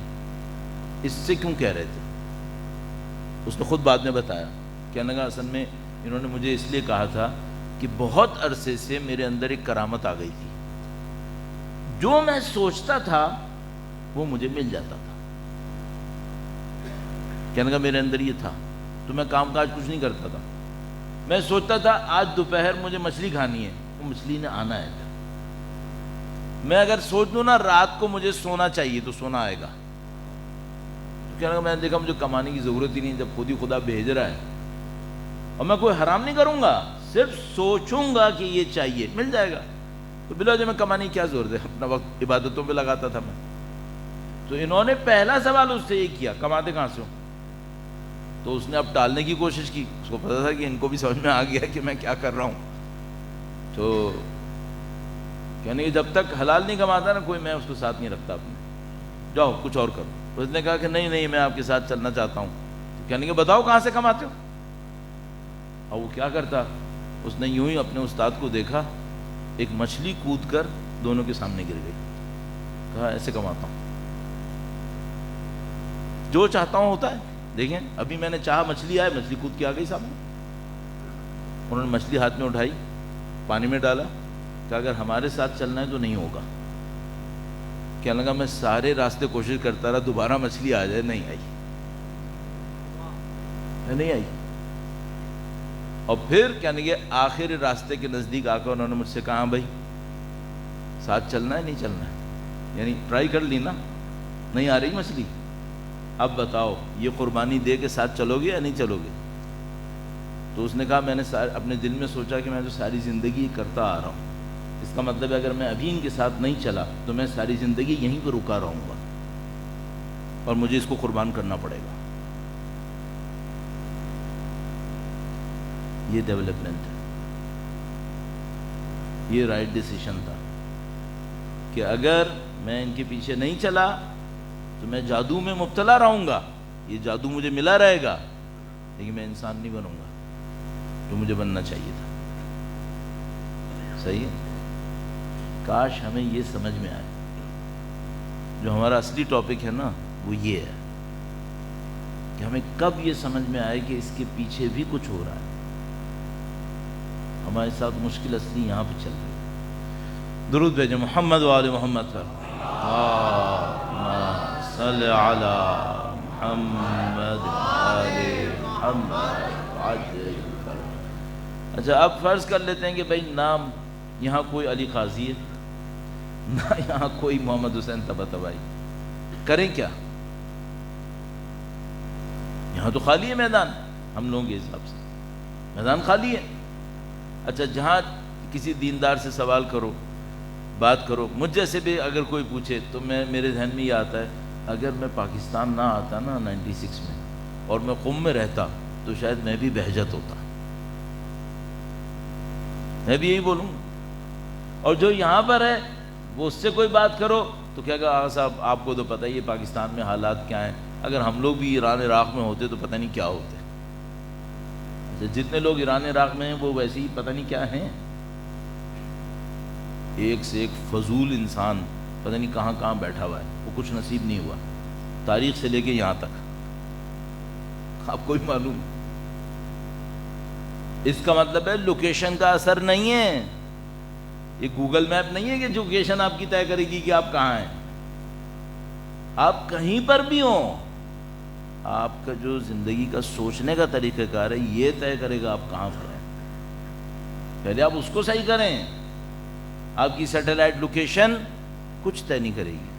اس سے کیوں کہہ رہے تھے؟ اس نے خود بعد میں بتایا، کہنے لگا اصل میں انہوں نے مجھے اس لیے کہا تھا کہ بہت عرصے سے میرے اندر ایک کرامت آ گئی تھی، جو میں سوچتا تھا وہ مجھے مل جاتا تھا۔ کہنے لگا میرے اندر یہ تھا، تو میں کام کاج کچھ نہیں کرتا تھا، میں سوچتا تھا آج دوپہر مجھے مچھلی کھانی ہے، وہ مچھلی نے آنا ہے۔ میں اگر سوچ لوں نا رات کو مجھے سونا چاہیے تو سونا آئے گا۔ تو کہنے لگا میں نے دیکھا مجھے کمانے کی ضرورت ہی نہیں، جب خود ہی خدا بھیج رہا ہے، اور میں کوئی حرام نہیں کروں گا، صرف سوچوں گا کہ یہ چاہیے، مل جائے گا، تو بلا جو میں کمانے کی کیا ضرورت ہے، اپنا وقت عبادتوں پہ لگاتا تھا میں۔ تو انہوں نے پہلا سوال اس سے یہ کیا، کماتے کہاں سے ہو؟ تو اس نے اب ٹالنے کی کوشش کی، اس کو پتا تھا کہ ان کو بھی سمجھ میں آ گیا کہ میں کیا کر رہا ہوں۔ تو کہنے کہ جب تک حلال نہیں کماتا نا کوئی، میں اس کو ساتھ نہیں رکھتا اپنے، جاؤ کچھ اور کرو۔ اس نے کہا کہ نہیں نہیں میں آپ کے ساتھ چلنا چاہتا ہوں۔ کہنے کہ بتاؤ کہاں سے کماتے ہو؟ اور وہ کیا کرتا، اس نے یوں ہی اپنے استاد کو دیکھا، ایک مچھلی کود کر دونوں کے سامنے گر گئی، کہا ایسے کماتا ہوں، جو چاہتا ہوں ہوتا ہے۔ دیکھیں ابھی میں نے چاہا مچھلی آئے، مچھلی کود کے آ گئی سامنے۔ انہوں نے مچھلی ہاتھ میں اٹھائی، پانی میں ڈالا، کہ اگر ہمارے ساتھ چلنا ہے تو نہیں ہوگا۔ کہنے لگا میں سارے راستے کوشش کرتا رہا دوبارہ مچھلی آ جائے، نہیں آئی، نہیں آئی۔ اور پھر کہنے لگے آخر راستے کے نزدیک آ کر انہوں نے مجھ سے کہا بھائی ساتھ چلنا ہے نہیں چلنا ہے؟ یعنی ٹرائی کر لی نا، نہیں آ رہی مچھلی، اب بتاؤ یہ قربانی دے کے ساتھ چلو گے یا نہیں چلو گے؟ تو اس نے کہا میں نے اپنے دل میں سوچا کہ میں تو ساری زندگی کرتا آ رہا ہوں، اس کا مطلب ہے اگر میں ابھی ان کے ساتھ نہیں چلا تو میں ساری زندگی یہیں پہ رکا رہوں گا اور مجھے اس کو قربان کرنا پڑے گا۔ یہ ڈیولپمنٹ ہے، یہ رائٹ ڈیسیشن تھا کہ اگر میں ان کے پیچھے نہیں چلا تو میں جادو میں مبتلا رہوں گا، یہ جادو مجھے ملا رہے گا، لیکن میں انسان نہیں بنوں گا جو مجھے بننا چاہیے تھا۔ صحیح ہے؟ کاش ہمیں یہ سمجھ میں آئے۔ جو ہمارا اصلی ٹاپک ہے نا وہ یہ ہے کہ ہمیں کب یہ سمجھ میں آئے کہ اس کے پیچھے بھی کچھ ہو رہا ہے۔ ہمارے ساتھ مشکل اصلی یہاں پہ چل رہی ہے۔ درود بھیجیں محمد و آل محمد پر، اللہم صلی علی محمد آل محمد عجل فرج۔ اچھا اب فرض کر لیتے ہیں کہ بھائی نام یہاں کوئی علی قاضی ہے نہ یہاں کوئی محمد حسین طباطبائی، کریں کیا؟ یہاں تو خالی ہے میدان، ہم لوگوں کے حساب سے میدان خالی ہے۔ اچھا جہاں کسی دیندار سے سوال کرو، بات کرو، مجھ جیسے بھی اگر کوئی پوچھے تو میرے ذہن میں یہ آتا ہے اگر میں پاکستان نہ آتا نا 96 میں اور میں قم میں رہتا تو شاید میں بھی بہجت ہوتا، میں بھی یہی بولوں۔ اور جو یہاں پر ہے وہ اس سے کوئی بات کرو تو کیا کہا آغا صاحب آپ کو تو پتہ ہی ہے پاکستان میں حالات کیا ہیں، اگر ہم لوگ بھی ایران عراق میں ہوتے تو پتہ نہیں کیا ہوتے۔ جتنے لوگ ایران عراق میں ہیں وہ ویسے ہی پتہ نہیں کیا ہیں، ایک سے ایک فضول انسان پتہ نہیں کہاں کہاں بیٹھا ہوا ہے، وہ کچھ نصیب نہیں ہوا تاریخ سے لے کے یہاں تک، آپ کو ہی معلوم۔ اس کا مطلب ہے لوکیشن کا اثر نہیں ہے، یہ گوگل میپ نہیں ہے کہ لوکیشن آپ کی طے کرے گی کہ آپ کہاں ہیں۔ آپ کہیں پر بھی ہوں، آپ کا جو زندگی کا سوچنے کا طریقہ کار ہے یہ طے کرے گا آپ کہاں پر ہیں۔ پہلے آپ اس کو صحیح کریں، آپ کی سیٹلائٹ لوکیشن کچھ طے نہیں کرے گی،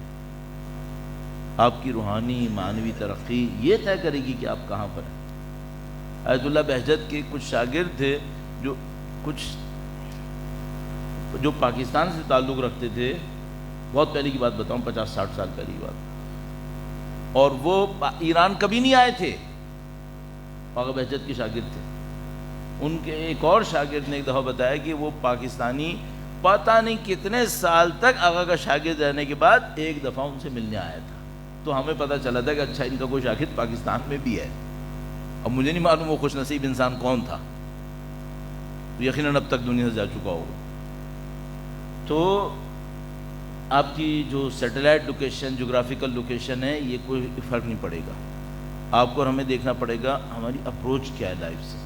آپ کی روحانی معنوی ترقی یہ طے کرے گی کہ آپ کہاں پر ہیں۔ آیت اللہ بہجت کے کچھ شاگرد تھے جو پاکستان سے تعلق رکھتے تھے، بہت پہلے کی بات بتاؤں، 50-60 سال پہلے کی بات، اور وہ ایران کبھی نہیں آئے تھے، آغا بہجت کے شاگرد تھے۔ ان کے ایک اور شاگرد نے ایک دفعہ بتایا کہ وہ پاکستانی پتہ نہیں کتنے سال تک آغا کا شاگرد رہنے کے بعد ایک دفعہ ان سے ملنے آیا تھا، تو ہمیں پتہ چلا تھا کہ اچھا ان کا کوئی شاگرد پاکستان میں بھی ہے۔ اب مجھے نہیں معلوم وہ خوش نصیب انسان کون تھا، یقیناً اب تک دنیا سے جا چکا ہوگا۔ تو آپ کی جو سیٹلائٹ لوکیشن، جغرافیکل لوکیشن ہے، یہ کوئی فرق نہیں پڑے گا، آپ کو اور ہمیں دیکھنا پڑے گا ہماری اپروچ کیا ہے لائف سے۔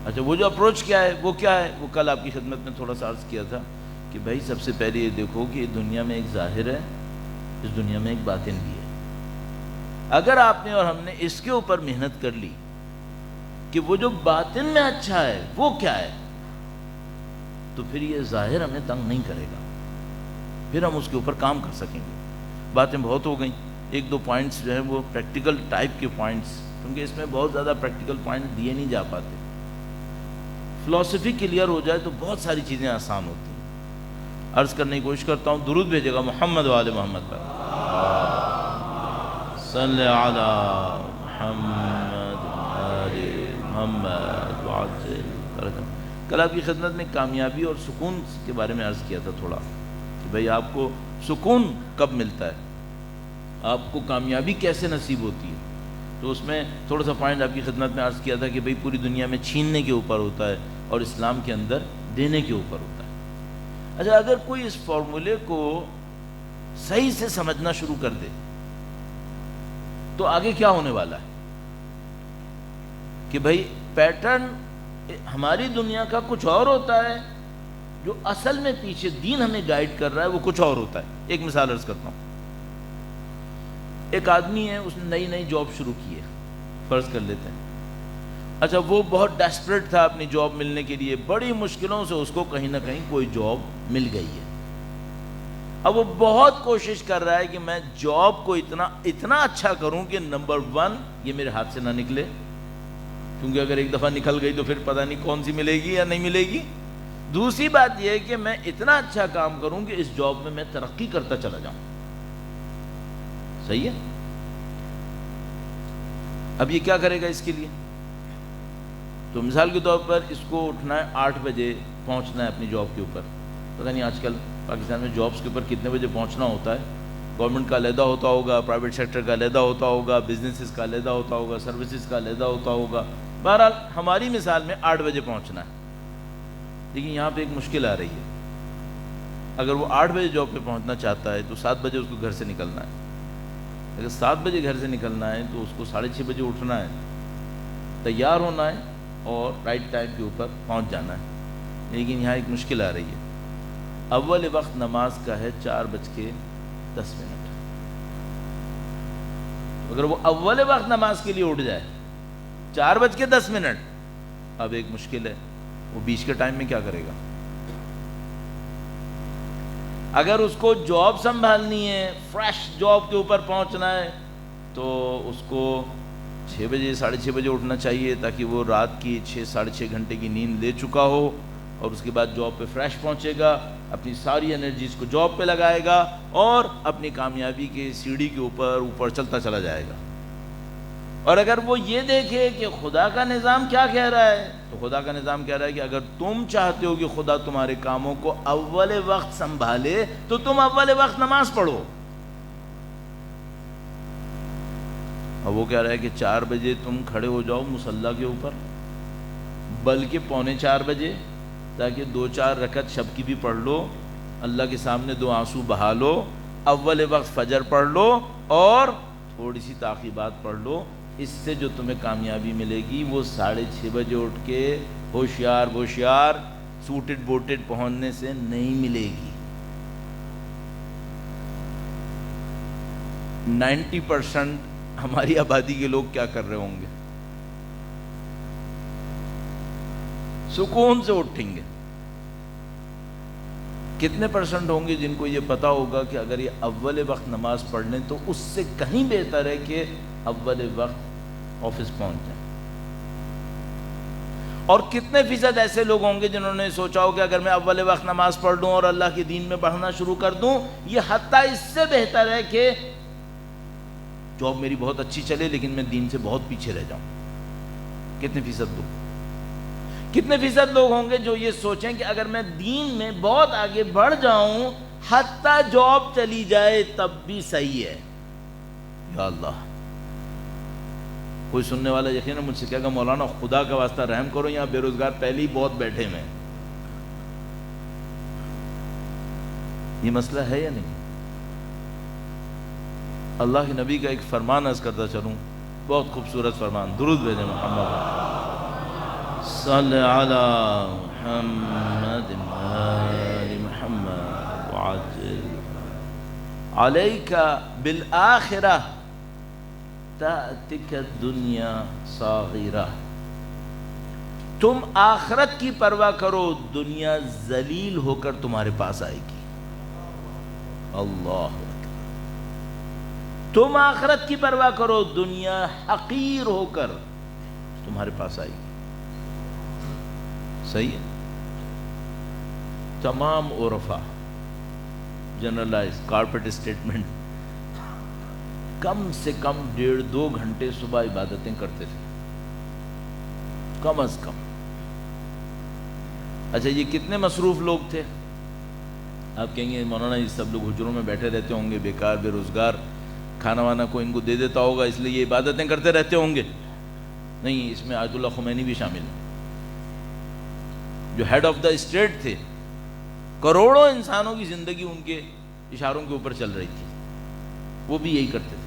اچھا وہ جو اپروچ کیا ہے وہ کیا ہے، وہ کل آپ کی خدمت میں تھوڑا سا عرض کیا تھا کہ بھائی سب سے پہلے یہ دیکھو کہ دنیا میں ایک ظاہر ہے، اس دنیا میں ایک باطن بھی ہے۔ اگر آپ نے اور ہم نے اس کے اوپر محنت کر لی کہ وہ جو باطن میں اچھا ہے وہ کیا ہے، تو پھر یہ ظاہر ہمیں تنگ نہیں کرے گا، پھر ہم اس کے اوپر کام کر سکیں گے۔ باتیں بہت ہو گئیں، ایک دو پوائنٹس جو ہیں وہ پریکٹیکل ٹائپ کے پوائنٹس، کیونکہ اس میں بہت زیادہ پریکٹیکل پوائنٹ دیے نہیں جا پاتے۔ فلسفی کلیئر ہو جائے تو بہت ساری چیزیں آسان ہوتی ہیں۔ عرض کرنے کی کوشش کرتا ہوں، درود بھیجے گا محمد و آل محمد پر، صلی علی محمد آل محمد وعجل فرجہ۔ کل آپ کی خدمت میں کامیابی اور سکون کے بارے میں عرض کیا تھا تھوڑا، کہ بھئی آپ کو سکون کب ملتا ہے، آپ کو کامیابی کیسے نصیب ہوتی ہے۔ تو اس میں تھوڑا سا پوائنٹ آپ کی خدمت میں عرض کیا تھا کہ بھئی پوری دنیا میں چھیننے کے اوپر ہوتا ہے اور اسلام کے اندر دینے کے اوپر ہوتا ہے۔ اچھا اگر کوئی اس فارمولے کو صحیح سے سمجھنا شروع کر دے تو آگے کیا ہونے والا ہے کہ بھئی پیٹرن ہماری دنیا کا کچھ اور ہوتا ہے، جو اصل میں پیچھے دین ہمیں گائیڈ کر رہا ہے وہ کچھ اور ہوتا ہے۔ ایک مثال عرض کرتا ہوں، ایک آدمی ہے، اس نے نئی جاب شروع کی ہے، فرض کر لیتے ہیں۔ اچھا وہ بہت ڈیسپریٹ تھا اپنی جاب ملنے کے لیے، بڑی مشکلوں سے اس کو کہیں نہ کہیں کوئی جاب مل گئی ہے۔ اب وہ بہت کوشش کر رہا ہے کہ میں جاب کو اتنا اچھا کروں کہ نمبر 1 یہ میرے ہاتھ سے نہ نکلے، کیونکہ اگر ایک دفعہ نکل گئی تو پھر پتہ نہیں کون سی ملے گی یا نہیں ملے گی۔ دوسری بات یہ ہے کہ میں اتنا اچھا کام کروں کہ اس جاب میں ترقی کرتا چلا جاؤں۔ صحیح ہے؟ اب یہ کیا کرے گا اس کے لیے؟ تو مثال کے طور پر اس کو اٹھنا ہے 8 بجے، پہنچنا ہے اپنی جاب کے اوپر۔ پتہ نہیں آج کل پاکستان میں جابس کے اوپر کتنے بجے پہنچنا ہوتا ہے، گورنمنٹ کا علیحدہ ہوتا ہوگا، پرائیویٹ سیکٹر کا علیحدہ ہوتا ہوگا، بزنسز کا علیحدہ ہوتا ہوگا، سروسز کا علیحدہ ہوتا ہوگا۔ بہرحال ہماری مثال میں 8 بجے پہنچنا ہے، لیکن یہاں پہ ایک مشکل آ رہی ہے۔ اگر وہ 8 بجے جاب پہ پہنچنا چاہتا ہے تو 7 بجے اس کو گھر سے نکلنا ہے۔ اگر 7 بجے گھر سے نکلنا ہے تو اس کو 6:30 بجے اٹھنا ہے، تیار ہونا ہے اور رائٹ ٹائم کے اوپر پہنچ جانا ہے۔ لیکن یہاں ایک مشکل آ رہی ہے، اول وقت نماز کا ہے 4:10۔ اگر وہ اول وقت نماز کے لیے اٹھ جائے 4:10، اب ایک مشکل ہے، وہ بیچ کے ٹائم میں کیا کرے گا؟ اگر اس کو جاب سنبھالنی ہے، فریش جاب کے اوپر پہنچنا ہے، تو اس کو 6 بجے 6:30 بجے اٹھنا چاہیے تاکہ وہ رات کی 6-6.5 گھنٹے کی نیند لے چکا ہو، اور اس کے بعد جاب پہ فریش پہنچے گا، اپنی ساری انرجیز کو جاب پہ لگائے گا اور اپنی کامیابی کے سیڑھی کے اوپر چلتا چلا جائے گا۔ اور اگر وہ یہ دیکھے کہ خدا کا نظام کیا کہہ رہا ہے، تو خدا کا نظام کہہ رہا ہے کہ اگر تم چاہتے ہو کہ خدا تمہارے کاموں کو اول وقت سنبھالے تو تم اول وقت نماز پڑھو۔ اور وہ کہہ رہا ہے کہ 4 بجے تم کھڑے ہو جاؤ مصلی کے اوپر، بلکہ 3:45 بجے، تاکہ 2-4 رکعت شب کی بھی پڑھ لو، اللہ کے سامنے 2 آنسو بہا لو، اول وقت فجر پڑھ لو اور تھوڑی سی تعقیبات پڑھ لو۔ اس سے جو تمہیں کامیابی ملے گی وہ 6:30 بجے اٹھ کے ہوشیار سوٹڈ بوٹڈ پہنچنے سے نہیں ملے گی۔ 90% ہماری آبادی کے لوگ کیا کر رہے ہوں گے؟ سکون سے اٹھیں گے۔ کتنے % ہوں گے جن کو یہ پتا ہوگا کہ اگر یہ اول وقت نماز پڑھ لیں تو اس سے کہیں بہتر ہے کہ اول وقت آفس پہنچ جائیں؟ اور کتنے فیصد ایسے لوگ ہوں گے جنہوں نے سوچا ہو کہ اگر میں اول وقت نماز پڑھ لوں اور اللہ کے دین میں بڑھنا شروع کر دوں، یہ حتیٰ اس سے بہتر ہے کہ جاب میری بہت اچھی چلے لیکن میں دین سے بہت پیچھے رہ جاؤں۔ کتنے فیصد لوگ؟ کتنے فیصد لوگ ہوں گے جو یہ سوچیں کہ اگر میں دین میں بہت آگے بڑھ جاؤں، حتیٰ جاب چلی جائے تب بھی صحیح ہے؟ یا اللہ، کوئی سننے والا یقیناً مجھ سے کہے گا مولانا خدا کا واسطہ رحم کرو، یہاں بے روزگار پہلے ہی بہت بیٹھے ہوئے ہیں۔ یہ مسئلہ ہے یا نہیں؟ اللہ کے نبی کا ایک فرمان عرض کرتا چلوں، بہت خوبصورت فرمان، درود بھیجیں محمد صلی علی محمد آل محمد وعجل علیک بالآخرہ تأتک الدنیا صاغرہ۔ تم آخرت کی پرواہ کرو، دنیا ذلیل ہو کر تمہارے پاس آئے گی۔ اللہ اکبر۔ تم آخرت کی پرواہ کرو، دنیا حقیر ہو کر تمہارے پاس آئے گی۔ صحیح ہے؟ تمام عرفاء جنرلائز کارپٹ اسٹیٹمنٹ کم سے کم 1.5-2 گھنٹے صبح عبادتیں کرتے تھے، کم از کم۔ اچھا یہ کتنے مصروف لوگ تھے؟ آپ کہیں گے مولانا یہ سب لوگ حجروں میں بیٹھے رہتے ہوں گے، بیکار بے روزگار، کھانا وانا کو ان کو دے دیتا ہوگا اس لیے یہ عبادتیں کرتے رہتے ہوں گے۔ نہیں، اس میں آیت اللہ خمینی بھی شامل ہیں جو ہیڈ آف دا اسٹیٹ تھے، کروڑوں انسانوں کی زندگی ان کے اشاروں کے اوپر چل رہی تھی، وہ بھی یہی کرتے تھے۔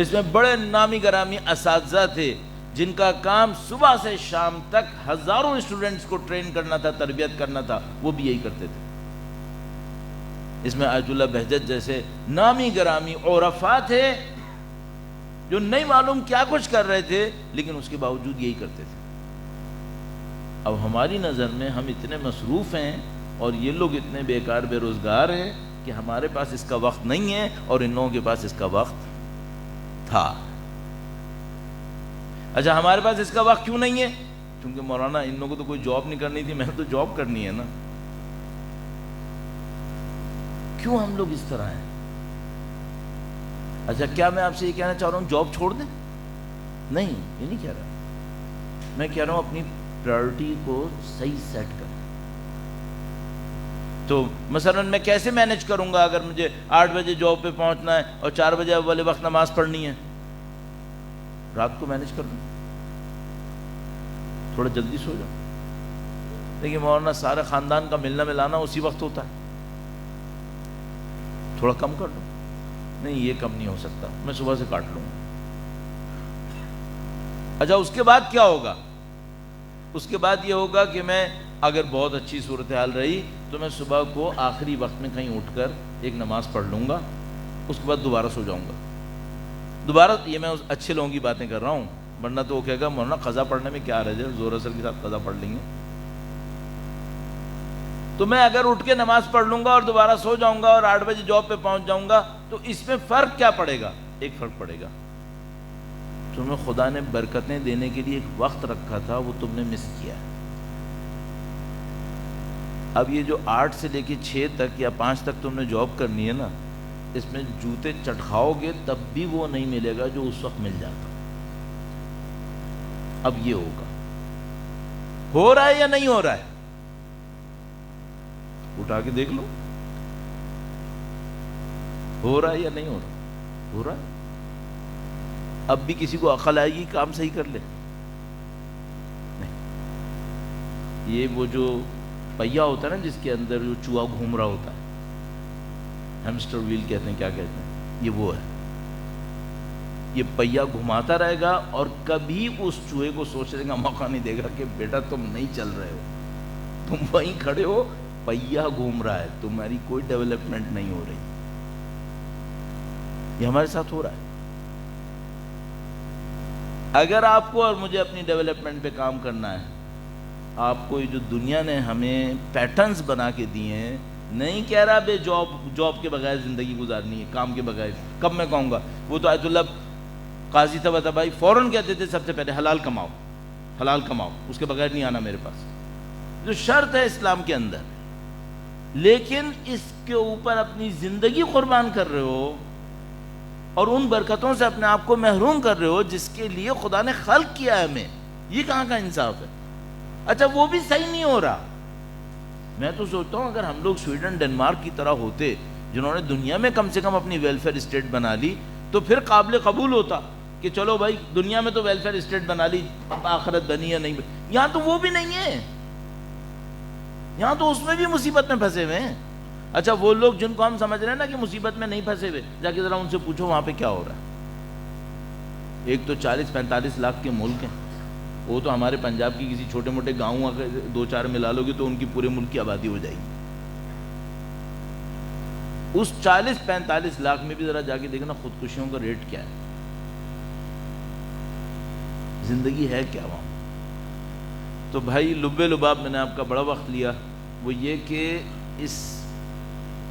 اس میں بڑے نامی گرامی اساتذہ تھے جن کا کام صبح سے شام تک ہزاروں اسٹوڈنٹس کو ٹرین کرنا تھا، تربیت کرنا تھا، وہ بھی یہی کرتے تھے۔ اس میں آیت اللہ بہجت جیسے نامی گرامی عرفاء تھے جو نہیں معلوم کیا کچھ کر رہے تھے لیکن اس کے باوجود یہی کرتے تھے۔ اب ہماری نظر میں ہم اتنے مصروف ہیں اور یہ لوگ اتنے بیکار بے روزگار ہیں کہ ہمارے پاس اس کا وقت نہیں ہے اور ان لوگوں کے پاس اس کا وقت تھا. اچھا ہمارے پاس اس کا وقت کیوں نہیں ہے؟ کیونکہ مولانا ان لوگوں کو تو کوئی جاب نہیں کرنی تھی، میں تو جاب کرنی ہے نا. کیوں ہم لوگ اس طرح ہیں؟ اچھا کیا میں آپ سے یہ کہنا چاہ رہا ہوں جاب چھوڑ دیں؟ نہیں، یہ نہیں کہہ رہا. میں کہہ رہا ہوں اپنی پرائورٹی کو صحیح سیٹ کریں. تو مثلا میں کیسے مینج کروں گا اگر مجھے 8 بجے جاب پہ پہنچنا ہے اور 4 بجے والے وقت نماز پڑھنی ہے؟ رات کو مینج کر لوں، تھوڑا جلدی سو جاؤں. لیکن مولانا سارے خاندان کا ملنا ملانا اسی وقت ہوتا ہے، تھوڑا کم کر لوں. نہیں یہ کم نہیں ہو سکتا، میں صبح سے کاٹ لوں گا. اچھا اس کے بعد کیا ہوگا؟ اس کے بعد یہ ہوگا کہ میں اگر بہت اچھی صورتحال رہی تو میں صبح کو آخری وقت میں کہیں اٹھ کر ایک نماز پڑھ لوں گا، اس کے بعد دوبارہ سو جاؤں گا. دوبارہ یہ میں اچھے لوگوں کی باتیں کر رہا ہوں، ورنہ تو وہ کہے گا مولانا قضا پڑھنے میں کیا رہ جائے، زور اثر کے ساتھ قضا پڑھ لیں گے. تو میں اگر اٹھ کے نماز پڑھ لوں گا اور دوبارہ سو جاؤں گا اور 8 بجے جاب پہ پہنچ جاؤں گا تو اس میں فرق کیا پڑے گا؟ ایک فرق پڑے گا، تمہیں خدا نے برکتیں دینے کے لیے ایک وقت رکھا تھا وہ تم نے مس کیا. اب یہ جو 8 سے لے کے 6 تک یا 5 تک تم نے جاب کرنی ہے نا، اس میں جوتے چٹکھاؤ گے تب بھی وہ نہیں ملے گا جو اس وقت مل جاتا. اب یہ ہوگا، ہو رہا ہے یا نہیں ہو رہا ہے؟ اٹھا کے دیکھ لو، ہو رہا ہے یا نہیں ہو رہا؟ ہو رہا ہے. اب بھی کسی کو عقل آئے گی کام صحیح کر لے؟ نہیں. یہ وہ جو پہیا ہوتا ہے نا جس کے اندر جو چوہا گھوم رہا ہوتا ہے، ہیمسٹر ویل کہتے ہیں، کیا کہتے ہیں، یہ وہ ہے. یہ پہیا گھماتا رہے گا اور کبھی اس چوہے کو سوچنے کا موقع نہیں دے گا کہ بیٹا تم نہیں چل رہے ہو، تم وہیں کھڑے ہو، پہیا گھوم رہا ہے، تمہاری کوئی ڈیولپمنٹ نہیں ہو رہی. یہ ہمارے ساتھ ہو رہا ہے. اگر آپ کو اور مجھے اپنی ڈیولپمنٹ پہ کام کرنا ہے، آپ کو یہ جو دنیا نے ہمیں پیٹرنز بنا کے دیے ہیں، نہیں کہہ رہا بے جاب کے بغیر زندگی گزارنی ہے، کام کے بغیر. کب میں کہوں گا؟ وہ تو آیت اللہ قاضی طبع بھائی فوراً کہتے تھے سب سے پہلے حلال کماؤ، حلال کماؤ، اس کے بغیر نہیں آنا میرے پاس. جو شرط ہے اسلام کے اندر، لیکن اس کے اوپر اپنی زندگی قربان کر رہے ہو اور ان برکتوں سے اپنے آپ کو محروم کر رہے ہو جس کے لیے خدا نے خلق کیا ہے ہمیں. یہ کہاں کا انصاف ہے؟ اچھا وہ بھی صحیح نہیں ہو رہا. میں تو سوچتا ہوں اگر ہم لوگ سویڈن ڈنمارک کی طرح ہوتے جنہوں نے دنیا میں کم سے کم اپنی ویلفیئر اسٹیٹ بنا لی تو پھر قابل قبول ہوتا کہ چلو بھائی دنیا میں تو ویلفیئر اسٹیٹ بنا لی، اب آخرت بنی ہے نہیں بنی. یہاں تو وہ بھی نہیں ہے، یہاں تو اس میں بھی مصیبت میں پھنسے ہوئے ہیں. اچھا وہ لوگ جن کو ہم سمجھ رہے ہیں نا کہ مصیبت میں نہیں پھنسے ہوئے، جا کے ذرا ان سے پوچھو وہاں پہ کیا ہو رہا ہے. ایک تو 40-45 لاکھ کے ملک ہیں، وہ تو ہمارے پنجاب کی کسی چھوٹے موٹے گاؤں اگر 2-4 ملا لو گے تو ان کی پورے ملک کی آبادی ہو جائے گی. اس 40-45 لاکھ میں بھی ذرا جا کے دیکھنا خودکشیوں کا ریٹ کیا ہے، زندگی ہے کیا وہاں. تو بھائی لبے لباب میں نے آپ کا بڑا وقت لیا، وہ یہ کہ اس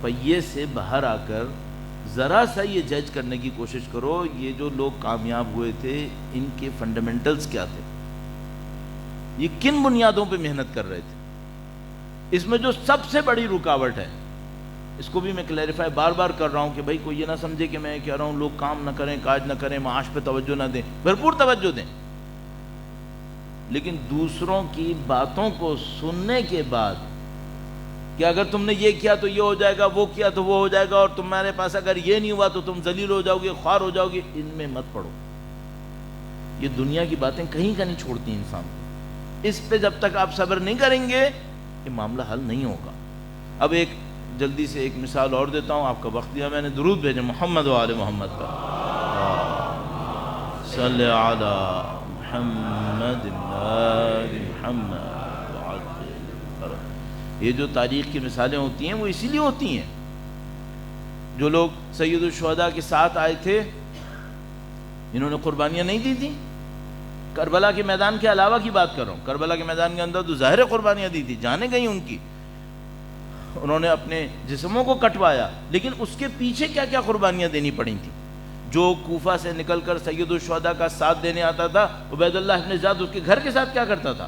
پہیے سے باہر آ کر ذرا سا یہ جج کرنے کی کوشش کرو یہ جو لوگ کامیاب ہوئے تھے ان کے فنڈامنٹلز کیا تھے، یہ کن بنیادوں پہ محنت کر رہے تھے. اس میں جو سب سے بڑی رکاوٹ ہے، اس کو بھی میں کلیریفائی بار بار کر رہا ہوں کہ بھائی کوئی یہ نہ سمجھے کہ میں کہہ رہا ہوں لوگ کام نہ کریں، کاج نہ کریں، معاش پہ توجہ نہ دیں. بھرپور توجہ دیں، لیکن دوسروں کی باتوں کو سننے کے بعد کہ اگر تم نے یہ کیا تو یہ ہو جائے گا، وہ کیا تو وہ ہو جائے گا، اور تمہارے پاس اگر یہ نہیں ہوا تو تم ذلیل ہو جاؤ گے، خوار ہو جاؤ گے، ان میں مت پڑو. یہ دنیا کی باتیں کہیں کا نہیں چھوڑتی انسان کو. اس پہ جب تک آپ صبر نہیں کریں گے یہ معاملہ حل نہیں ہوگا. اب ایک جلدی سے ایک مثال اور دیتا ہوں، آپ کا وقت دیا میں نے، درود بھیجیں محمد و آل محمد پر. صلی علی محمد آل محمد. یہ جو تاریخ کی مثالیں ہوتی ہیں وہ اسی لیے ہوتی ہیں. جو لوگ سید الشہداء کے ساتھ آئے تھے انہوں نے قربانیاں نہیں دی تھیں. کربلا کے میدان کے علاوہ کی بات کر رہا ہوں، کربلا کے میدان کے اندر تو ظاہر قربانیاں دی تھی، جانیں گئی ان کی. انہوں نے اپنے جسموں کو کٹوایا، لیکن اس کے پیچھے کیا کیا قربانیاں دینی پڑی تھیں. جو کوفہ سے نکل کر سید الشہداء کا ساتھ دینے آتا تھا، عبید اللہ ابن زیاد اس کے گھر کے ساتھ کیا کرتا تھا؟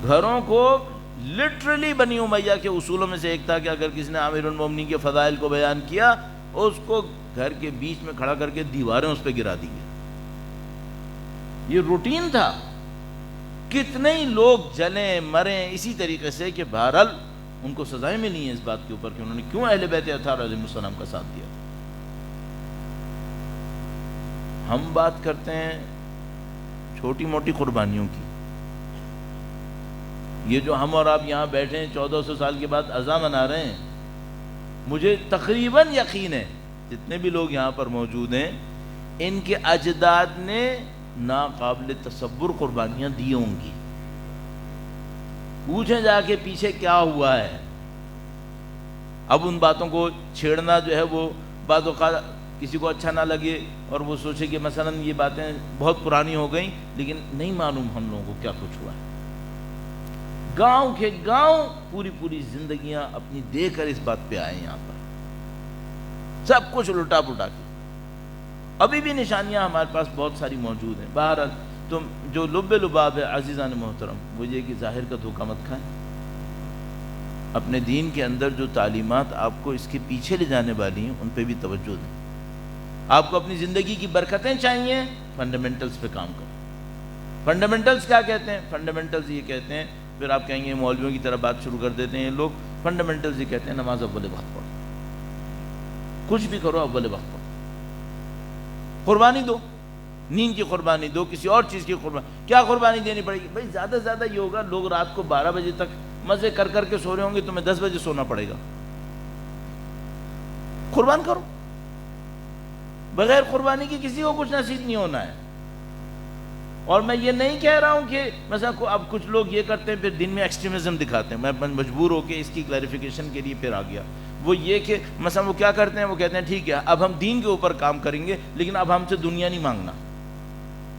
گھروں کو لٹرلی بنی امیہ کے اصولوں میں سے ایک تھا کہ اگر کسی نے امیر المومنین کے فضائل کو بیان کیا، اس کو گھر کے بیچ میں کھڑا کر کے دیواریں اس پہ گرا دی گئی. یہ روٹین تھا. کتنے ہی لوگ جلیں مریں اسی طریقے سے کہ بہرحال ان کو سزائیں ملی ہیں اس بات کے اوپر کہ انہوں نے کیوں اہل بیت اطہار علیہ السلام کا ساتھ دیا. ہم بات کرتے ہیں چھوٹی موٹی قربانیوں کی. یہ جو ہم اور آپ یہاں بیٹھے ہیں 1400 سال کے بعد عزا منا رہے ہیں، مجھے تقریباً یقین ہے جتنے بھی لوگ یہاں پر موجود ہیں ان کے اجداد نے ناقابل تصور قربانیاں دی ہوں گی. پوچھیں جا کے پیچھے کیا ہوا ہے. اب ان باتوں کو چھیڑنا جو ہے وہ بعض اوقات کسی کو اچھا نہ لگے اور وہ سوچے کہ مثلا یہ باتیں بہت پرانی ہو گئیں، لیکن نہیں معلوم ہم لوگوں کو کیا کچھ ہوا ہے. گاؤں کے گاؤں پوری زندگیاں اپنی دے کر اس بات پہ آئے یہاں پر، سب کچھ لٹا پٹا کے. ابھی بھی نشانیاں ہمارے پاس بہت ساری موجود ہیں. بہرحال تم جو لب لباب ہے عزیزان محترم، وہ یہ کہ ظاہر کا دھوکہ مت کھائیں. اپنے دین کے اندر جو تعلیمات آپ کو اس کے پیچھے لے جانے والی ہیں ان پہ بھی توجہ دیں. آپ کو اپنی زندگی کی برکتیں چاہیے، فنڈامنٹلز پہ کام کرو. فنڈامنٹلز کیا کہتے ہیں؟ فنڈامنٹلز یہ کہتے ہیں، پھر آپ کہیں گے مولویوں کی طرح بات شروع کر دیتے ہیں یہ لوگ. فنڈامنٹلز یہ کہتے ہیں نماز اول وقت پڑھو، کچھ بھی کرو اول وقت پڑھو. قربانی دو، نیند کی قربانی دو، کسی اور چیز کی قربانی. کیا قربانی دینی پڑے گی؟ بھائی زیادہ سے زیادہ یہ ہوگا لوگ رات کو 12 بجے تک مزے کر کر کے سو رہے ہوں گے، تمہیں 10 بجے سونا پڑے گا. قربان کرو. بغیر قربانی کی کسی کو کچھ نصیب نہیں ہونا ہے. اور میں یہ نہیں کہہ رہا ہوں کہ مثلا اب کچھ لوگ یہ کرتے ہیں پھر دن میں ایکسٹریمزم دکھاتے ہیں. میں مجبور ہو کے اس کی کلیریفیکیشن کے لیے پھر آ گیا. وہ یہ کہ مثلا وہ کیا کرتے ہیں، وہ کہتے ہیں ٹھیک ہے اب ہم دین کے اوپر کام کریں گے لیکن اب ہم سے دنیا نہیں مانگنا.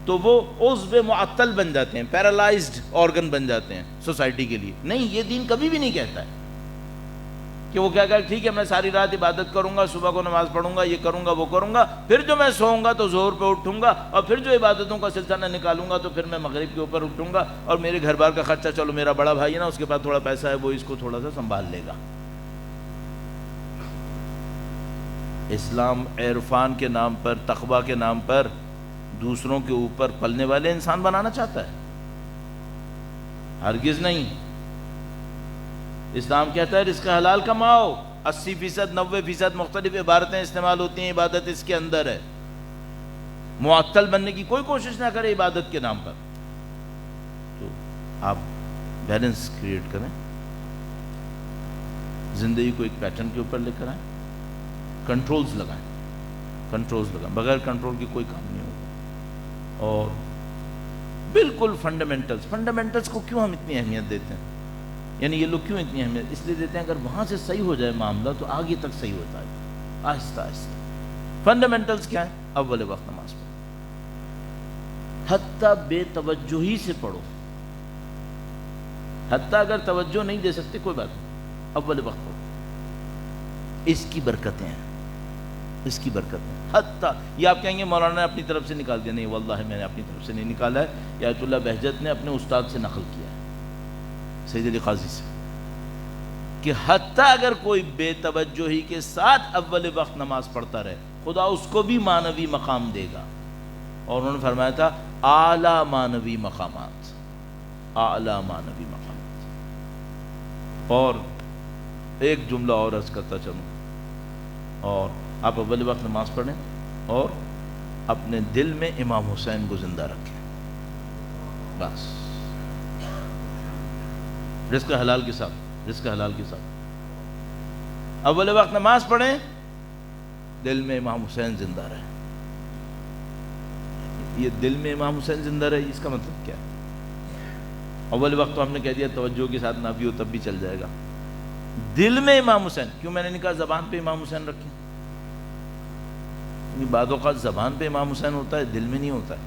تو وہ عضو معطل بن جاتے ہیں، پیرالائزڈ آرگن بن جاتے ہیں سوسائٹی کے لیے. نہیں، یہ دین کبھی بھی نہیں کہتا ہے کہ وہ کیا کہ ٹھیک ہے میں ساری رات عبادت کروں گا، صبح کو نماز پڑھوں گا، یہ کروں گا وہ کروں گا، پھر جو میں سوؤں گا تو ظہر پہ اٹھوں گا، اور پھر جو عبادتوں کا سلسلہ نکالوں گا تو پھر میں مغرب کے اوپر اٹھوں گا، اور میرے گھر بار کا خرچہ چلو میرا بڑا بھائی ہے نا اس کے پاس تھوڑا پیسہ ہے وہ اس کو تھوڑا سا سنبھال لے گا. اسلام عرفان کے نام پر، تقویٰ کے نام پر دوسروں کے اوپر پلنے والے انسان بنانا چاہتا ہے؟ ہرگز نہیں. اسلام کہتا ہے رزق حلال کماؤ. 80% 90% مختلف عبارتیں استعمال ہوتی ہیں، عبادت اس کے اندر ہے. معطل بننے کی کوئی کوشش نہ کرے عبادت کے نام پر. تو آپ بیلنس کریٹ کریں، زندگی کو ایک پیٹرن کے اوپر لے کر آئیں، کنٹرولز لگائیں. بغیر کنٹرول کی کوئی کام نہیں ہوگا. اور بالکل فنڈامنٹلز کو کیوں ہم اتنی اہمیت دیتے ہیں؟ یعنی یہ لوگ کیوں اتنی اہمیت اس لیے دیتے ہیں اگر وہاں سے صحیح ہو جائے معاملہ تو آگے تک صحیح ہوتا ہے آہستہ آہستہ. فنڈامنٹلز کیا ہیں؟ اول وقت نماز پڑھو، حتیٰ بے توجہی سے پڑھو. حتیٰ اگر توجہ نہیں دے سکتے کوئی بات نہیں، اول وقت پڑھو. اس کی برکتیں ہیں، اس کی برکتیں. حتیٰ یہ آپ کہیں گے مولانا نے اپنی طرف سے نکال دیا. نہیں واللہ میں نے اپنی طرف سے نہیں نکالا ہے، یہ آیت اللہ بہجت نے اپنے استاد سے نقل کیا ہے، سید علی قاضی سے، کہ حتیٰ اگر کوئی بے توجہی کے ساتھ اول وقت نماز پڑھتا رہے خدا اس کو بھی معنوی مقام دے گا. اور انہوں نے فرمایا تھا اعلیٰ معنوی مقامات، اعلیٰ معنوی مقامات. اور ایک جملہ اور عرض کرتا چلوں، اور آپ اول وقت نماز پڑھیں اور اپنے دل میں امام حسین کو زندہ رکھیں. بس رزق حلال کے ساتھ، رزق حلال کے ساتھ اول وقت نماز پڑھیں، دل میں امام حسین زندہ رہے. یہ دل میں امام حسین زندہ رہے اس کا مطلب کیا ہے؟ اول وقت تو ہم نے کہہ دیا توجہ کے ساتھ نہ بھی ہو تب بھی چل جائے گا. دل میں امام حسین کیوں؟ میں نے نہیں کہا زبان پہ امام حسین رکھیں. بعض اوقات زبان پہ امام حسین ہوتا ہے دل میں نہیں ہوتا ہے.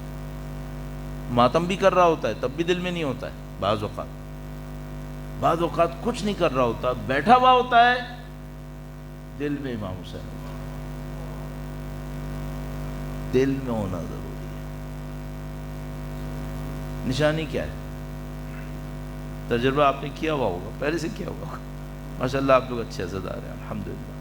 ماتم بھی کر رہا ہوتا ہے تب بھی دل میں نہیں ہوتا ہے بعض اوقات. بعض اوقات کچھ نہیں کر رہا ہوتا، بیٹھا ہوا ہوتا ہے، دل میں امام حسین ہوتا ہے۔ دل میں ہونا ضروری ہے۔ نشانی کیا ہے؟ تجربہ آپ نے کیا ہوا ہوگا، پہلے سے کیا ہوا ہوگا، ماشاءاللہ آپ لوگ اچھے عزادار ہیں الحمدللہ۔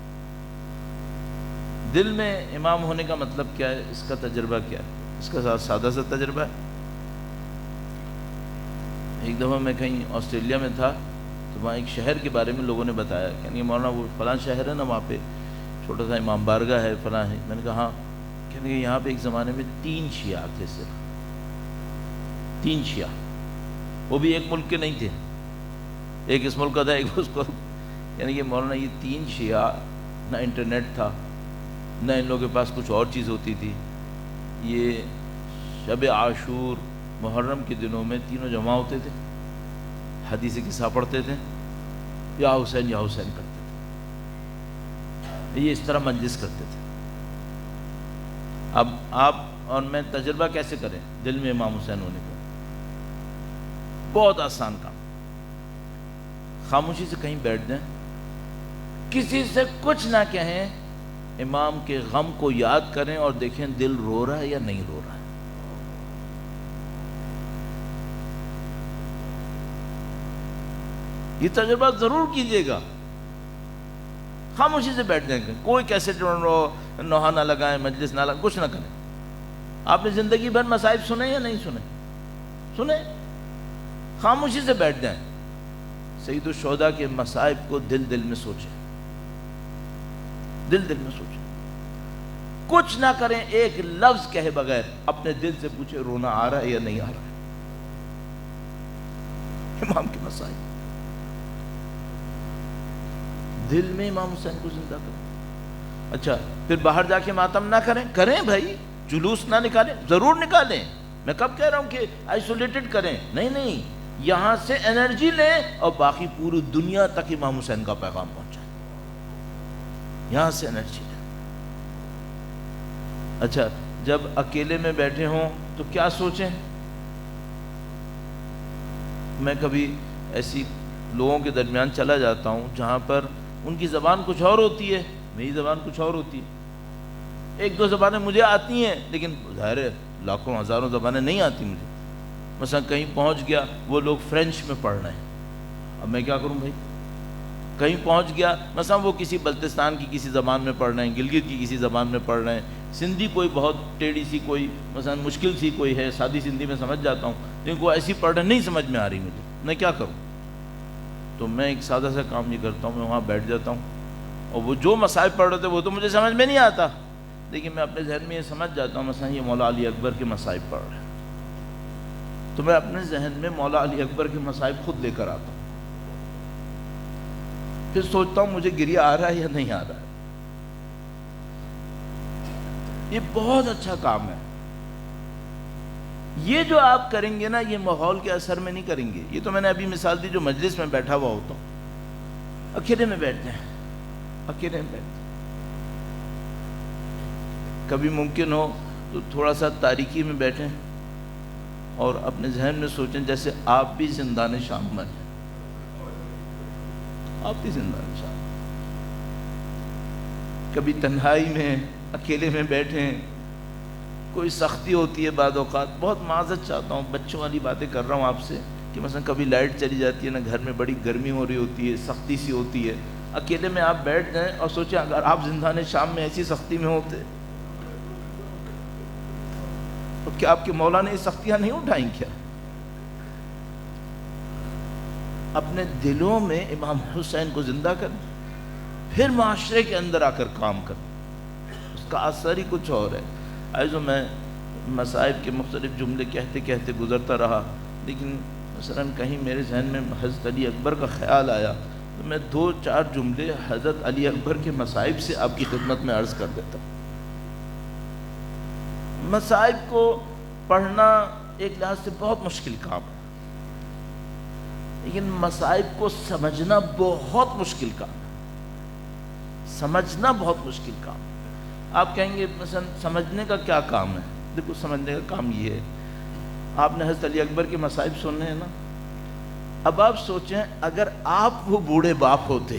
دل میں امام ہونے کا مطلب کیا ہے؟ اس کا تجربہ کیا ہے؟ اس کا سادہ سا تجربہ ہے۔ ایک دفعہ میں کہیں آسٹریلیا میں تھا، تو وہاں ایک شہر کے بارے میں لوگوں نے بتایا کہ مولانا وہ فلاں شہر ہے نا، وہاں پہ چھوٹا سا امام بارگاہ ہے فلاں ہے۔ میں نے کہا ہاں، کہنے کہ یہاں پہ ایک زمانے میں 3 شیعہ تھے، صرف 3 شیعہ، وہ بھی ایک ملک کے نہیں تھے، ایک اس ملک کا تھا، ایک اس کو، یعنی کہ مولانا یہ 3 شیعہ، نہ انٹرنیٹ تھا، نہ ان لوگوں کے پاس کچھ اور چیز ہوتی تھی، یہ شب عاشور محرم کے دنوں میں تینوں جمع ہوتے تھے، حدیث قصہ پڑھتے تھے، یا حسین یا حسین کرتے تھے، یہ اس طرح مجلس کرتے تھے۔ اب آپ اور میں تجربہ کیسے کریں دل میں امام حسین ہونے کا؟ بہت آسان کام، خاموشی سے کہیں بیٹھ جائیں، کسی سے کچھ نہ کہیں، امام کے غم کو یاد کریں اور دیکھیں دل رو رہا ہے یا نہیں رو رہا ہے۔ یہ تجربہ ضرور کیجئے گا، خاموشی سے بیٹھ جائیں گے، کوئی کیسے نوحہ نہ لگائیں، مجلس نہ لگائیں، کچھ نہ کریں۔ آپ نے زندگی بھر مصائب سنے یا نہیں سنے؟ سنے، خاموشی سے بیٹھ جائیں، سید الشہداء کے مصائب کو دل دل میں سوچیں، دل دل میں سوچیں، کچھ نہ کریں، ایک لفظ کہے بغیر اپنے دل سے پوچھیں رونا آ رہا ہے یا نہیں آ رہا ہے۔ امام کے مصائب، دل میں امام حسین کو زندہ کریں۔ اچھا، پھر باہر جا کے ماتم نہ کریں، کریں بھائی، جلوس نہ نکالیں، ضرور نکالیں، میں کب کہہ رہا ہوں کہ آئسولیٹڈ کریں، نہیں، یہاں سے انرجی لیں اور باقی پوری دنیا تک امام حسین کا پیغام پہنچائیں، یہاں سے انرجی لیں۔ اچھا، جب اکیلے میں بیٹھے ہوں تو کیا سوچیں؟ میں کبھی ایسی لوگوں کے درمیان چلا جاتا ہوں جہاں پر ان کی زبان کچھ اور ہوتی ہے، میری زبان کچھ اور ہوتی ہے، 1-2 زبانیں مجھے آتی ہیں، لیکن ظاہر ہے لاکھوں ہزاروں زبانیں نہیں آتی مجھے۔ مثلا کہیں پہنچ گیا، وہ لوگ فرینچ میں پڑھ رہے ہیں، اب میں کیا کروں بھائی؟ کہیں پہنچ گیا، مثلا وہ کسی بلتستان کی کسی زبان میں پڑھ رہے ہیں، گلگت کی کسی زبان میں پڑھ رہے ہیں، سندھی کوئی بہت ٹیڑھی سی، کوئی مثلا مشکل سی کوئی ہے، سادی سندھی میں سمجھ جاتا ہوں، لیکن کوئی ایسی پڑھ رہے نہیں سمجھ میں آ رہی مجھے، میں کیا کروں؟ تو میں ایک سادہ سا کام یہ کرتا ہوں، میں وہاں بیٹھ جاتا ہوں، اور وہ جو مصائب پڑھ رہے تھے وہ تو مجھے سمجھ میں نہیں آتا، لیکن میں اپنے ذہن میں یہ سمجھ جاتا ہوں مثلا یہ مولا علی اکبر کے مصائب پڑھ رہے ہیں، تو میں اپنے ذہن میں مولا علی اکبر کے مصائب خود لے کر آتا ہوں، پھر سوچتا ہوں مجھے گریہ آ رہا ہے یا نہیں آ رہا ہے۔ یہ بہت اچھا کام ہے، یہ جو آپ کریں گے نا، یہ ماحول کے اثر میں نہیں کریں گے۔ یہ تو میں نے ابھی مثال دی جو مجلس میں بیٹھا ہوا ہوتا ہوں، اکیلے میں بیٹھ جائیں، اکیلے میں بیٹھ جائیں، کبھی ممکن ہو تو تھوڑا سا تاریکی میں بیٹھیں اور اپنے ذہن میں سوچیں جیسے آپ بھی زندان شام میں ہیں، آپ بھی زندان شام، کبھی تنہائی میں اکیلے میں بیٹھیں، کوئی سختی ہوتی ہے بعض اوقات، بہت معذرت چاہتا ہوں، بچوں والی باتیں کر رہا ہوں آپ سے، کہ مثلا کبھی لائٹ چلی جاتی ہے نا، گھر میں بڑی گرمی ہو رہی ہوتی ہے، سختی سی ہوتی ہے، اکیلے میں آپ بیٹھ جائیں اور سوچیں اگر آپ زندان شام میں ایسی سختی میں ہوتے تو کیا آپ کے مولا نے یہ سختیاں نہیں اٹھائیں کیا؟ اپنے دلوں میں امام حسین کو زندہ کریں، پھر معاشرے کے اندر آ کر کام کریں، اس کا اثر ہی کچھ اور ہے۔ عزیزو، میں مصائب کے مختلف جملے کہتے کہتے گزرتا رہا، لیکن مثلا کہیں میرے ذہن میں حضرت علی اکبر کا خیال آیا تو میں 2-4 جملے حضرت علی اکبر کے مصائب سے آپ کی خدمت میں عرض کر دیتا ہوں۔ مصائب کو پڑھنا ایک لحاظ سے بہت مشکل کام ہے، لیکن مصائب کو سمجھنا بہت مشکل کام ہے، سمجھنا بہت مشکل کام ہے۔ آپ کہیں گے مثلا سمجھنے کا کیا کام ہے؟ دیکھو، سمجھنے کا کام یہ ہے، آپ نے حضرت علی اکبر کے مصائب سننے ہیں نا، اب آپ سوچیں اگر آپ وہ بوڑھے باپ ہوتے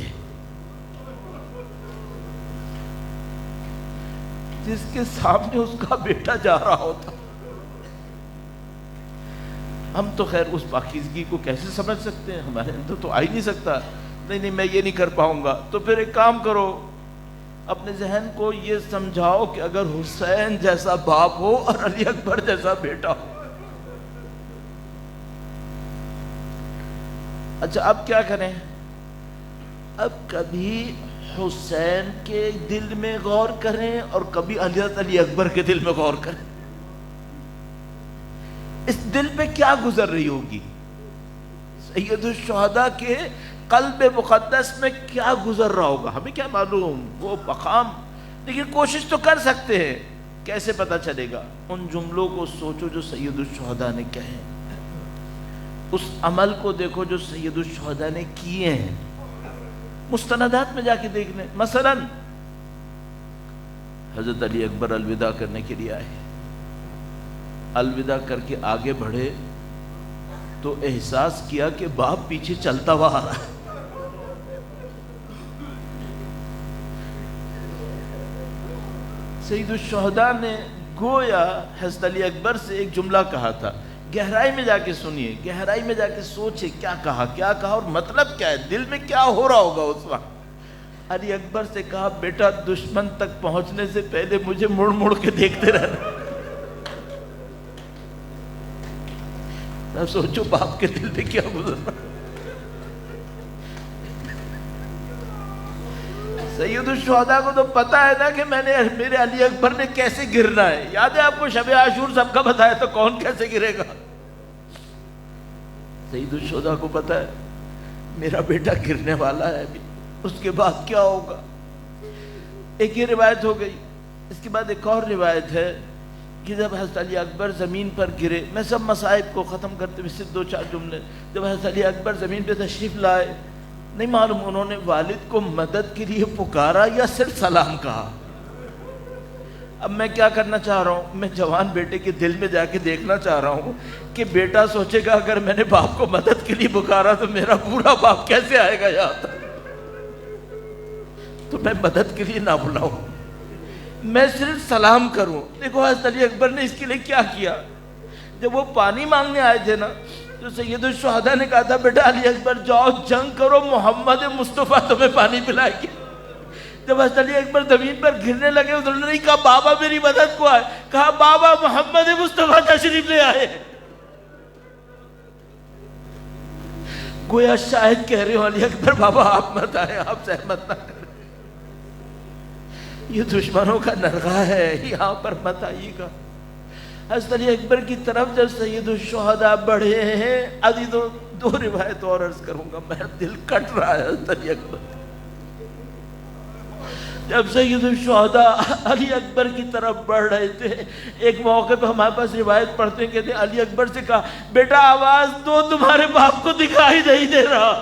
جس کے سامنے اس کا بیٹا جا رہا ہوتا، ہم تو خیر اس پاکیزگی کو کیسے سمجھ سکتے ہیں، ہمارے اندر تو آ ہی نہیں سکتا، نہیں میں یہ نہیں کر پاؤں گا۔ تو پھر ایک کام کرو، اپنے ذہن کو یہ سمجھاؤ کہ اگر حسین جیسا باپ ہو اور علی اکبر جیسا بیٹا ہو، اچھا اب کیا کریں؟ اب کبھی حسین کے دل میں غور کریں اور کبھی حضرت علی اکبر کے دل میں غور کریں، اس دل پہ کیا گزر رہی ہوگی، سید الشہداء کے قلب مقدس میں کیا گزر رہا ہوگا، ہمیں کیا معلوم وہ مقام، لیکن کوشش تو کر سکتے ہیں۔ کیسے پتہ چلے گا؟ ان جملوں کو سوچو جو سید الشہداء نے کہے، اس عمل کو دیکھو جو سید الشہداء نے کیے ہیں، مستندات میں جا کے دیکھ لیں۔ مثلا حضرت علی اکبر الوداع کرنے کے لیے آئے، الوداع کر کے آگے بڑھے تو احساس کیا کہ باپ پیچھے چلتا ہوا آ رہا ہے۔ سید الشہداء نے گویا حضرت علی اکبر سے ایک جملہ کہا تھا، گہرائی میں جا کے سنیے، گہرائی میں جا کے سوچے کیا کہا اور مطلب کیا ہے، دل میں کیا ہو رہا ہوگا اس وقت۔ علی اکبر سے کہا بیٹا دشمن تک پہنچنے سے پہلے مجھے مڑ مڑ کے دیکھتے رہنا۔ اب سوچو باپ کے دل میں کیا گزر رہا۔ سید الشہداء کو تو پتا ہے نا کہ میرے علی اکبر نے کیسے گرنا ہے، یاد ہے آپ کو شب عاشور سب کا بتایا تو کون کیسے گرے گا؟ سید الشہداء کو پتا ہے میرا بیٹا گرنے والا ہے ابھی، اس کے بعد کیا ہوگا۔ ایک یہ روایت ہو گئی، اس کے بعد ایک اور روایت ہے کہ جب حضرت علی اکبر زمین پر گرے، میں سب مصائب کو ختم کرتے ہوئے صرف 2-4 جملے، جب حضرت علی اکبر زمین پہ تشریف لائے، نہیں معلوم انہوں نے والد کو مدد کے لیے پکارا یا صرف سلام کہا۔ اب میں کیا کرنا چاہ رہا ہوں، میں جوان بیٹے کے دل میں جا کے دیکھنا چاہ رہا ہوں کہ بیٹا سوچے گا اگر میں نے باپ کو مدد کے لیے پکارا تو میرا بوڑھا باپ کیسے آئے گا یہاں تک، تو میں مدد کے لیے نہ بلاؤں، میں صرف سلام کروں۔ دیکھو حضرت علی اکبر نے اس کے لیے کیا کیا، جب وہ پانی مانگنے آئے تھے نا تو سید الشہداء نے کہا تھا بیٹا علی اکبر جاؤ جنگ کرو، محمد مصطفیٰ تمہیں پانی پلائے گی۔ جب حضرت علی اکبر زمین پر گرنے لگے انہوں نے نہیں کہا بابا میری مدد کو آئے، کہا بابا محمد مصطفیٰ تشریف لے آئے۔ گویا شاید کہہ رہے ہو علی اکبر بابا آپ مت آئے، آپ زحمت نہ کریں، یہ دشمنوں کا نرغہ ہے، یہاں پر مت آئیے گا۔ حضرت علی اکبر کی طرف جب سید الشہداء بڑھے ہیں، ابھی دو روایت اور عرض کروں گا، میرا دل کٹ رہا ہے۔ حضرت علی اکبر جب سید الشہداء علی اکبر کی طرف بڑھ رہے تھے، ایک موقع پہ ہمارے پاس روایت پڑھتے ہیں، کہتے ہیں علی اکبر سے کہا بیٹا آواز دو تمہارے باپ کو دکھائی نہیں دے رہا۔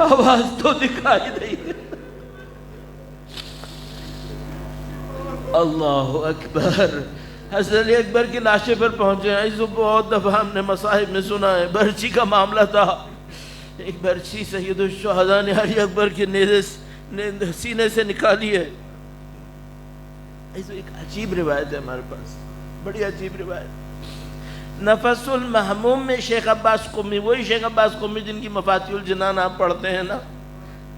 آواز تو دکھائی نہیں۔ اللہ اکبر۔ حضرت علی اکبر کی لاشیں پر پہنچے ہیں، اس کو بہت دفعہ ہم نے مصاحب میں سنا ہے، برچی کا معاملہ تھا، ایک برچی سید الشہداء نے علی اکبر کے سینے سے نکالی ہے۔ ایک عجیب روایت ہے ہمارے پاس، بڑی عجیب روایت۔ نفس المحموم میں شیخ عباس قمی، وہی شیخ عباس قمی جن کی مفاتیح الجنان آپ پڑھتے ہیں نا،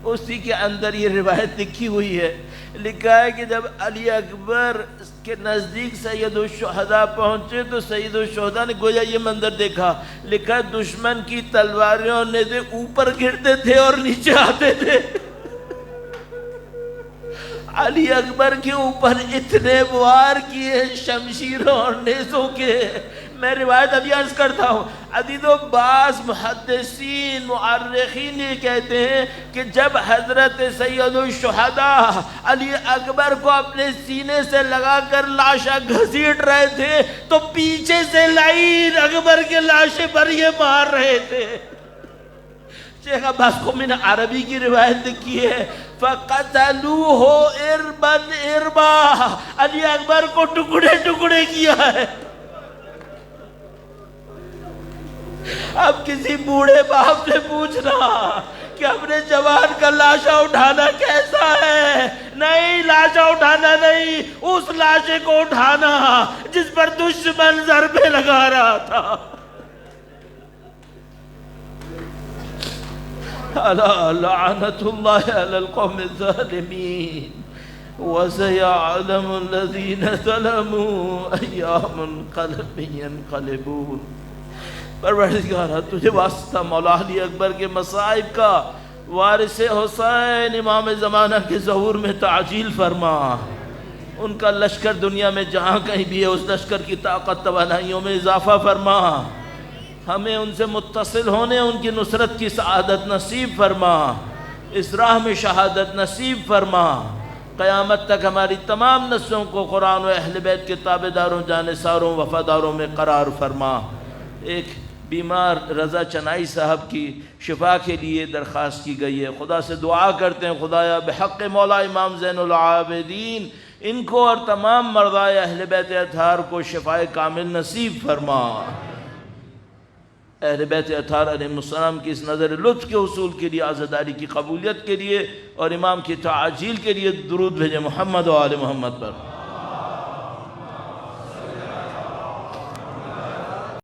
اسی کے اندر یہ روایت لکھی ہوئی ہے۔ لکھا ہے کہ جب علی اکبر کے نزدیک سید الشہداء پہنچے تو سید الشہداء نے گویا یہ منظر دیکھا، لکھا ہے دشمن کی تلواریں اور نیزے اوپر گرتے تھے اور نیچے آتے تھے۔ علی اکبر کے اوپر اتنے وار کیے شمشیروں اور نیزوں کے، میں روایت ابھی عرض کرتا ہوں، عدید و بعض محدثین مؤرخین یہ کہتے ہیں کہ جب حضرت سید الشہداء علی اکبر کو اپنے سینے سے لگا کر لاشا گھسیٹ رہے تھے تو پیچھے سے لعین اکبر کے لاشے پر یہ مار رہے تھے۔ شیخ عباس قمی نے عربی کی روایت لکھی ہے، فَقَتَلُوهُ إِرْبًا إِرْبًا، علی اکبر کو ٹکڑے ٹکڑے کیا ہے۔ اب کسی بوڑھے باپ سے پوچھنا کہ اپنے جوان کا لاشا اٹھانا کیسا ہے، نہیں لاشا اٹھانا نہیں، اس لاشے کو اٹھانا جس پر دشمن ضربے لگا رہا تھا۔ الا لعنت اللہ علی القوم الظالمین وسيعلم الذين ظلموا أي منقلب ينقلبون۔ پروردگارہ تجھے واسطہ مولا علی اکبر کے مصائب کا، وارث حسین امام زمانہ کے ظہور میں تعجیل فرما، ان کا لشکر دنیا میں جہاں کہیں بھی ہے اس لشکر کی طاقت توانائیوں میں اضافہ فرما، ہمیں ان سے متصل ہونے ان کی نصرت کی سعادت نصیب فرما، اس راہ میں شہادت نصیب فرما، قیامت تک ہماری تمام نسلوں کو قرآن و اہل بیت کے تابعداروں جانثاروں وفاداروں میں قرار فرما۔ ایک بیمار رضا چنائی صاحب کی شفا کے لیے درخواست کی گئی ہے، خدا سے دعا کرتے ہیں خدایا بحق مولا امام زین العابدین ان کو اور تمام مرضائے اہل بیت اطہار کو شفائے کامل نصیب فرما۔ اہل بیت اطہار علیہ السلام کی اس نظر لطف کے حصول کے لیے، عزاداری کی قبولیت کے لیے اور امام کی تعجیل کے لیے درود بھیجے محمد و آل محمد پر۔